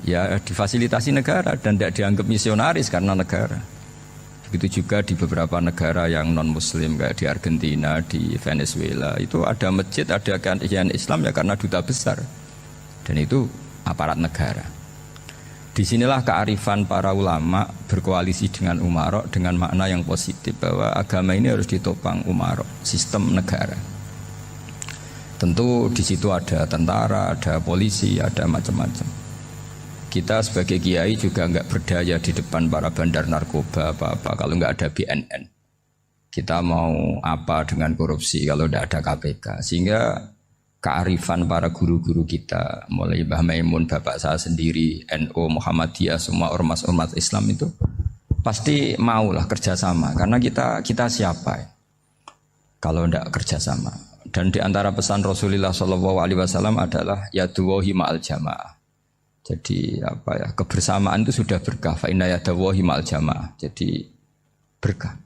ya difasilitasi negara dan tidak dianggap misionaris karena negara. Begitu juga di beberapa negara yang non-muslim kayak di Argentina, di Venezuela itu ada masjid, ada kajian Islam ya karena duta besar dan itu aparat negara. Disinilah kearifan para ulama berkoalisi dengan umarok dengan makna yang positif bahwa agama ini harus ditopang umarok, sistem negara. Tentu di situ ada tentara, ada polisi, ada macam-macam. Kita sebagai kiai juga enggak berdaya di depan para bandar narkoba apa-apa kalau enggak ada BNN. Kita mau apa dengan korupsi kalau enggak ada KPK. Sehingga kearifan para guru-guru kita, mulai Mbah Maimun, bapak saya sendiri, NU, Muhammadiyah, semua ormas-ormas Islam itu pasti maulah kerjasama. Karena kita siapa ya? Kalau enggak kerjasama. Dan di antara pesan Rasulullah SAW adalah yaduwahi ma'al jamaah. Jadi apa ya, kebersamaan itu sudah berkah. Fa inna yadallahi ma'al jamaah. Jadi berkah.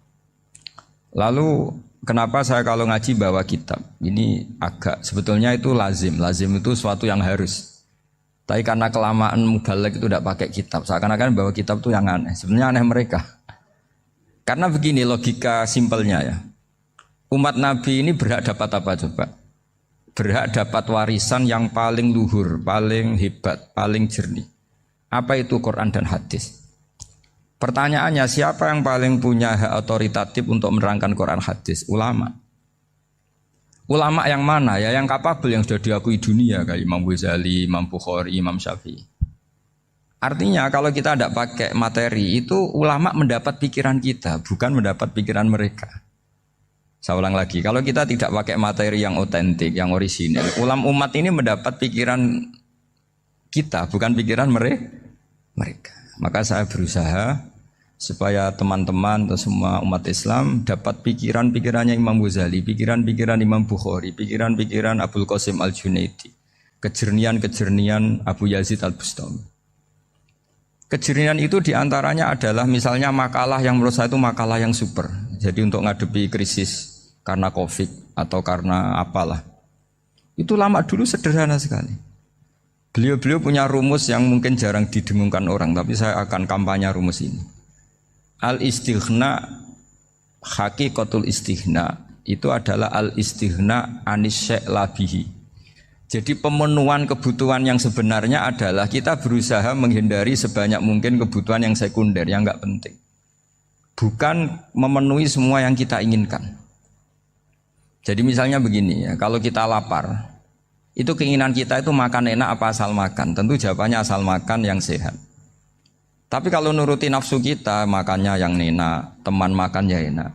Lalu kenapa saya kalau ngaji bawa kitab? Ini agak sebetulnya itu lazim. Lazim itu suatu yang harus. Tapi karena kelamaan mubalek itu tidak pakai kitab. Seakan-akan bawa kitab itu yang aneh. Sebenarnya aneh mereka. Karena begini logika simpelnya ya. Umat Nabi ini berhak dapat apa coba? Berhak dapat warisan yang paling luhur, paling hebat, paling jernih. Apa itu Quran dan hadis? Pertanyaannya, siapa yang paling punya hak otoritatif untuk menerangkan Quran hadis? Ulama. Ulama yang mana? Ya yang kapabel, yang sudah diakui dunia kayak Imam Ghazali, Imam Bukhari, Imam Syafi'i. Artinya kalau kita tidak pakai materi itu ulama mendapat pikiran kita, bukan mendapat pikiran mereka. Saya ulang lagi, kalau kita tidak pakai materi yang otentik, yang orisinil, umat ini mendapat pikiran kita, bukan pikiran mereka. Maka saya berusaha supaya teman-teman atau semua umat Islam dapat pikiran-pikirannya Imam Ghazali, pikiran-pikiran Imam Bukhari, pikiran-pikiran Abdul Qasim Al-Junaidi, kejernian-kejernian Abu Yazid Al-Bustami. Kejernian itu diantaranya adalah misalnya makalah yang menurut saya itu makalah yang super. Jadi untuk ngadepi krisis karena COVID atau karena apalah. Itu lama dulu sederhana sekali. Beliau-beliau punya rumus yang mungkin jarang didengungkan orang, tapi saya akan kampanye rumus ini. Al-istighna, haqiqatul istighna, itu adalah al-istighna anis syai' labihi. Jadi pemenuhan kebutuhan yang sebenarnya adalah kita berusaha menghindari sebanyak mungkin kebutuhan yang sekunder, yang enggak penting. bukan memenuhi semua yang kita inginkan. Jadi misalnya begini ya, kalau kita lapar, itu keinginan kita itu makan enak apa asal makan? Tentu jawabannya asal makan yang sehat. Tapi kalau nuruti nafsu kita, makannya yang enak, teman makan ya enak.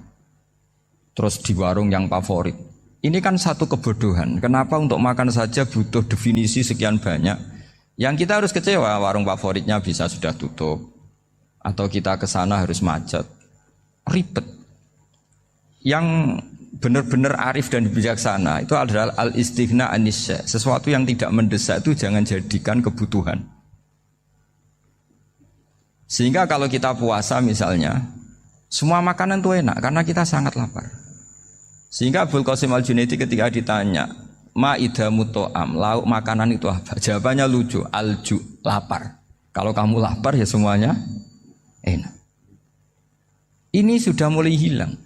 Terus di warung yang favorit. Ini kan satu kebodohan. Kenapa untuk makan saja butuh definisi sekian banyak? Yang kita harus kecewa, warung favoritnya bisa sudah tutup. Atau kita ke sana harus macet. Ribet. Yang benar-benar arif dan bijaksana itu adalah al-istighna anisya. Sesuatu yang tidak mendesak itu jangan jadikan kebutuhan. Sehingga kalau kita puasa misalnya, semua makanan itu enak karena kita sangat lapar. Sehingga Abul Qasim Al-Junaidi ketika ditanya, ma'idamu to'am, lauk makanan itu apa? Jawabannya lucu, alju, lapar. Kalau kamu lapar ya semuanya enak. Ini sudah mulai hilang.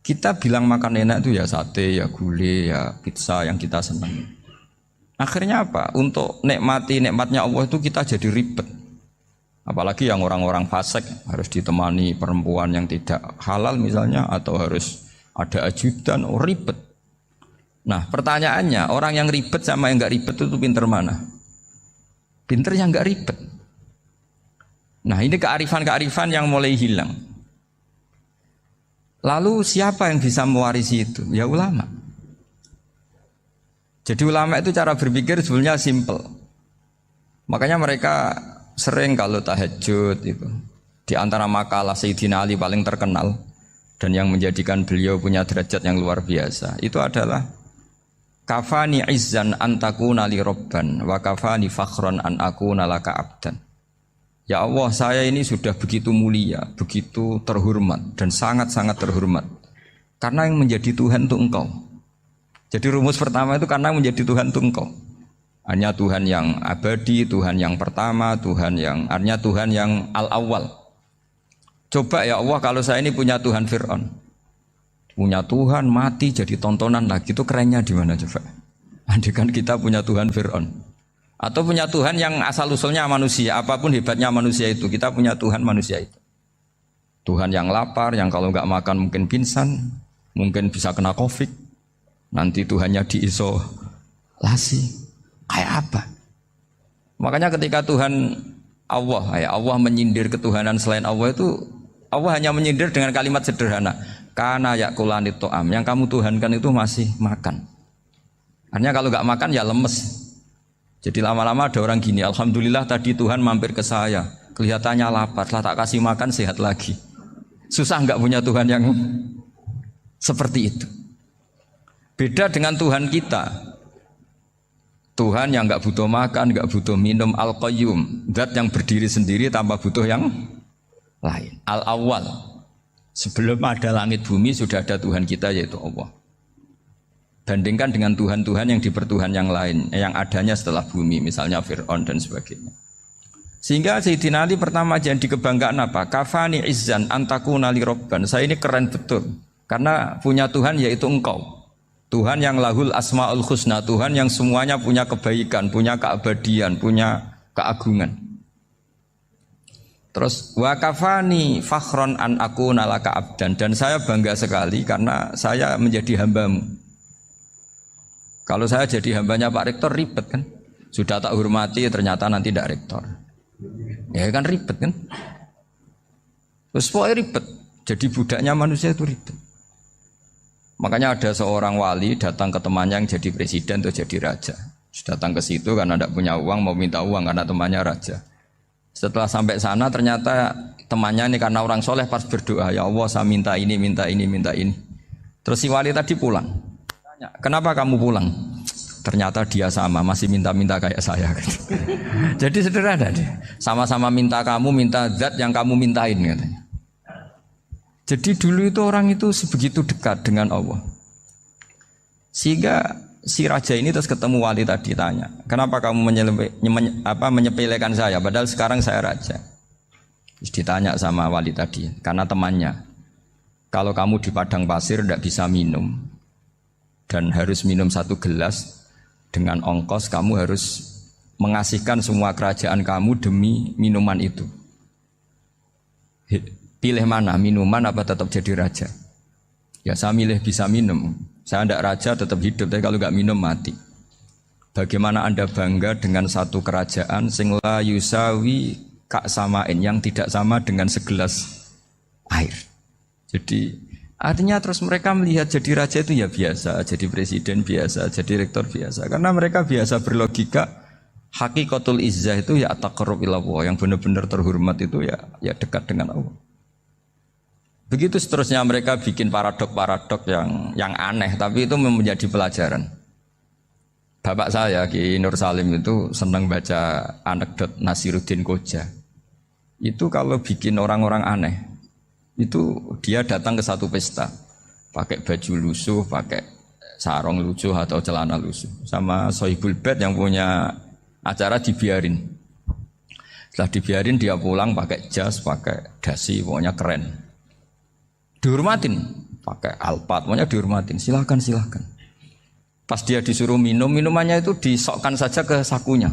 Kita bilang makan enak itu ya sate, ya gulai, ya pizza yang kita senang. Akhirnya apa? Untuk nikmati nikmatnya Allah itu kita jadi ribet. Apalagi yang orang-orang fasik harus ditemani perempuan yang tidak halal misalnya, atau harus ada ajudan, ribet. Nah pertanyaannya, orang yang ribet sama yang nggak ribet itu pinter mana? Pinter yang nggak ribet. Nah ini kearifan-kearifan yang mulai hilang. Lalu siapa yang bisa mewarisi itu? Ya ulama. Jadi ulama itu cara berpikir sebenarnya simple. Makanya mereka sering kalau tahajud itu. Di antara makalah Sayyidina Ali paling terkenal dan yang menjadikan beliau punya derajat yang luar biasa, itu adalah kafani izzan antakuna li robban wa kafani fakhron an akuna laka abdan. Ya Allah, saya ini sudah begitu mulia, begitu terhormat dan sangat-sangat terhormat. Karena yang menjadi Tuhan itu Engkau. Jadi rumus pertama itu karena menjadi Tuhan itu Engkau. Hanya Tuhan yang abadi, Tuhan yang pertama, hanya Tuhan yang al-awwal. Coba ya Allah, kalau saya ini punya Tuhan Fir'aun, punya Tuhan mati jadi tontonan lagi, itu kerennya di mana coba? Andaikan kita punya Tuhan Fir'aun. Atau punya Tuhan yang asal usulnya manusia, apapun hebatnya manusia itu, kita punya Tuhan manusia itu. Tuhan yang lapar, yang kalau nggak makan mungkin pingsan, mungkin bisa kena COVID, nanti Tuhannya diisolasi, kayak apa? Makanya ketika Tuhan Allah menyindir ketuhanan selain Allah itu, Allah hanya menyindir dengan kalimat sederhana, kana yakulani to'am, yang kamu tuhankan itu masih makan. Artinya kalau nggak makan ya lemes. Jadi lama-lama ada orang gini, alhamdulillah tadi Tuhan mampir ke saya, kelihatannya lapar, setelah tak kasih makan sehat lagi. Susah nggak punya Tuhan yang seperti itu. Beda dengan Tuhan kita. Tuhan yang nggak butuh makan, nggak butuh minum, al-qayyum, zat yang berdiri sendiri tanpa butuh yang lain. Al-awwal, sebelum ada langit bumi sudah ada Tuhan kita yaitu Allah. Bandingkan dengan Tuhan-Tuhan yang dipertuhan yang lain, yang adanya setelah bumi, misalnya Fir'aun dan sebagainya. Sehingga Sayyidina Ali pertama jadi kebanggaan apa? Kafani izzan antakuna li robban. Saya ini keren betul, karena punya Tuhan yaitu Engkau. Tuhan yang lahul asma'ul husna, Tuhan yang semuanya punya kebaikan, punya keabadian, punya keagungan. Terus wa kafani fakhron an akuna laka abdan, dan saya bangga sekali karena saya menjadi hambamu. Kalau saya jadi hambanya Pak Rektor ribet kan, sudah tak hormati ternyata nanti tidak rektor, ya kan ribet kan. Terus pokoknya ribet, jadi budaknya manusia itu ribet. Makanya ada seorang wali datang ke temannya yang jadi presiden atau jadi raja. Datang ke situ karena tidak punya uang, mau minta uang karena temannya raja. Setelah sampai sana ternyata temannya ini karena orang soleh pas berdoa, ya Allah saya minta ini, minta ini, minta ini. Terus si wali tadi pulang. Kenapa kamu pulang? Ternyata dia sama, masih minta-minta kayak saya. Jadi sederhana deh. Sama-sama minta kamu, minta zat yang kamu mintain katanya. Jadi dulu itu orang itu sebegitu dekat dengan Allah. Sehingga si raja ini terus ketemu wali tadi tanya, kenapa kamu menyepelekan saya? Padahal sekarang saya raja. Terus ditanya sama wali tadi, karena temannya, kalau kamu di padang pasir tidak bisa minum dan harus minum 1 gelas, dengan ongkos kamu harus mengasihkan semua kerajaan kamu demi minuman itu. Pilih mana, minuman apa tetap jadi raja? Ya saya milih bisa minum. Saya tidak raja tetap hidup, tapi kalau nggak minum mati. Bagaimana Anda bangga dengan satu kerajaan sing la yusawi kak samain yang tidak sama dengan segelas air. Jadi artinya terus mereka melihat jadi raja itu ya biasa, jadi presiden biasa, jadi rektor biasa. Karena mereka biasa berlogika hakikatul izzah itu ya taqarrub ila Allah, yang benar-benar terhormat itu ya dekat dengan Allah. Begitu seterusnya mereka bikin paradok-paradok yang aneh, tapi itu menjadi pelajaran. Bapak saya Ki Nur Salim itu senang baca anekdot Nasiruddin Koja. Itu kalau bikin orang-orang aneh, itu dia datang ke satu pesta, pakai baju lusuh, pakai sarung lusuh atau celana lusuh, sama Sohibul Bait yang punya acara dibiarin. Setelah dibiarin dia pulang pakai jas, pakai dasi, pokoknya keren. Dihormatin, pakai alpat, pokoknya dihormatin. Silakan. Pas dia disuruh minum, minumannya itu disokkan saja ke sakunya.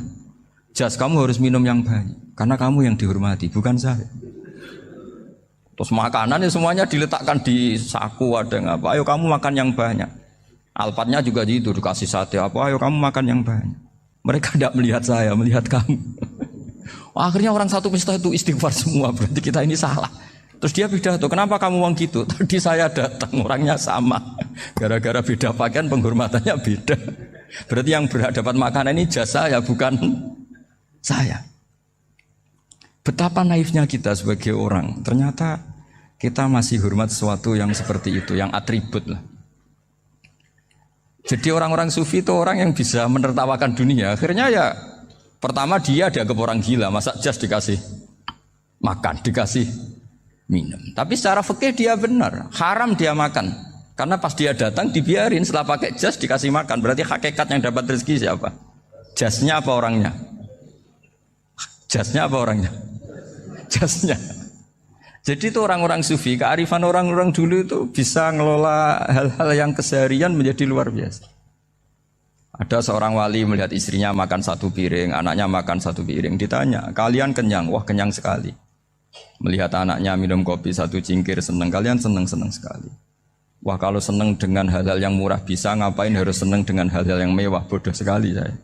Jas, kamu harus minum yang banyak, karena kamu yang dihormati, bukan saya. Terus makanan semuanya diletakkan di saku, ada yang apa, ayo kamu makan yang banyak. Alpatnya juga gitu, dikasih sate apa, ayo kamu makan yang banyak. Mereka tidak melihat saya, melihat kamu. Akhirnya orang satu pesta itu istighfar semua, berarti kita ini salah. Terus dia pidato, kenapa kamu uang gitu? Tadi saya datang, orangnya sama. Gara-gara beda pakaian, penghormatannya beda. Berarti yang berhak dapat makanan ini jasa ya, bukan saya. Betapa naifnya kita sebagai orang. Ternyata kita masih hormat sesuatu yang seperti itu, yang atribut lah. Jadi orang-orang sufi itu orang yang bisa menertawakan dunia. Akhirnya ya, pertama dia dianggap orang gila, masa jas dikasih makan, dikasih minum. Tapi secara fikih dia benar, haram dia makan. Karena pas dia datang dibiarin, setelah pakai jas dikasih makan. Berarti hakikat yang dapat rezeki siapa? Jasnya apa orangnya? Jasnya apa orangnya? Jasnya. Jadi itu orang-orang sufi, kearifan orang-orang dulu itu bisa ngelola hal-hal yang keseharian menjadi luar biasa. Ada seorang wali melihat istrinya makan satu piring, anaknya makan satu piring. Ditanya, kalian kenyang? Wah, kenyang sekali. Melihat anaknya minum kopi satu cingkir, senang. Kalian senang sekali. Wah, kalau senang dengan hal-hal yang murah bisa, ngapain harus senang dengan hal-hal yang mewah? Bodoh sekali saya.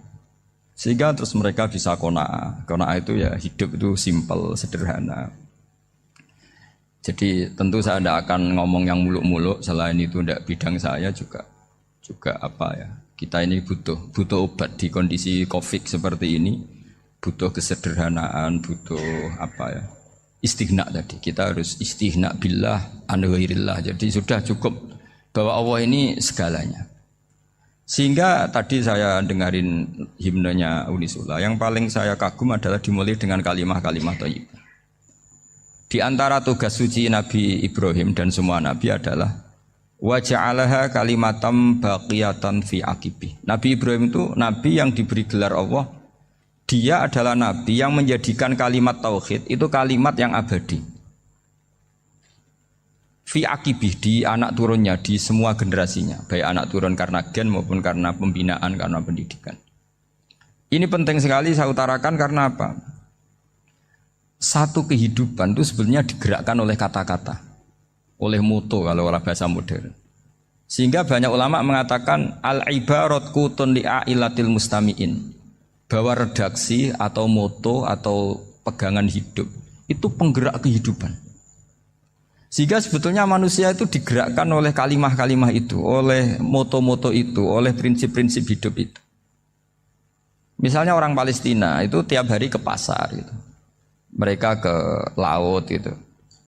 Sehingga terus mereka bisa qanaah. Qanaah itu ya hidup itu simpel, sederhana. Jadi tentu saya tidak akan ngomong yang muluk-muluk, selain itu tidak bidang saya juga apa ya. Kita ini butuh obat di kondisi Covid seperti ini, butuh kesederhanaan, butuh apa ya? Istighna tadi. Kita harus istighna billah an ghairillah. Jadi sudah cukup bahwa Allah ini segalanya. Sehingga tadi saya dengarin himnenya Unisula, yang paling saya kagum adalah dimulai dengan kalimat-kalimat thayyibah. Di antara tugas suci Nabi Ibrahim dan semua nabi adalah wa ja'alaha kalimatam baqiyatan fi aqibi. Nabi Ibrahim itu nabi yang diberi gelar Allah. Dia adalah nabi yang menjadikan kalimat tauhid itu kalimat yang abadi. Fi aqibi, di anak turunnya, di semua generasinya, baik anak turun karena gen maupun karena pembinaan, karena pendidikan. Ini penting sekali saya utarakan karena apa? Satu kehidupan itu sebenarnya digerakkan oleh kata-kata, oleh moto kalau orang bahasa modern. Sehingga banyak ulama mengatakan al-ibarat qutun li'ailatil mustami'in, bahwa redaksi atau moto atau pegangan hidup itu penggerak kehidupan. Sehingga sebetulnya manusia itu digerakkan oleh kalimah-kalimah itu, oleh moto-moto itu, oleh prinsip-prinsip hidup itu. Misalnya orang Palestina itu tiap hari ke pasar gitu. Mereka ke laut gitu.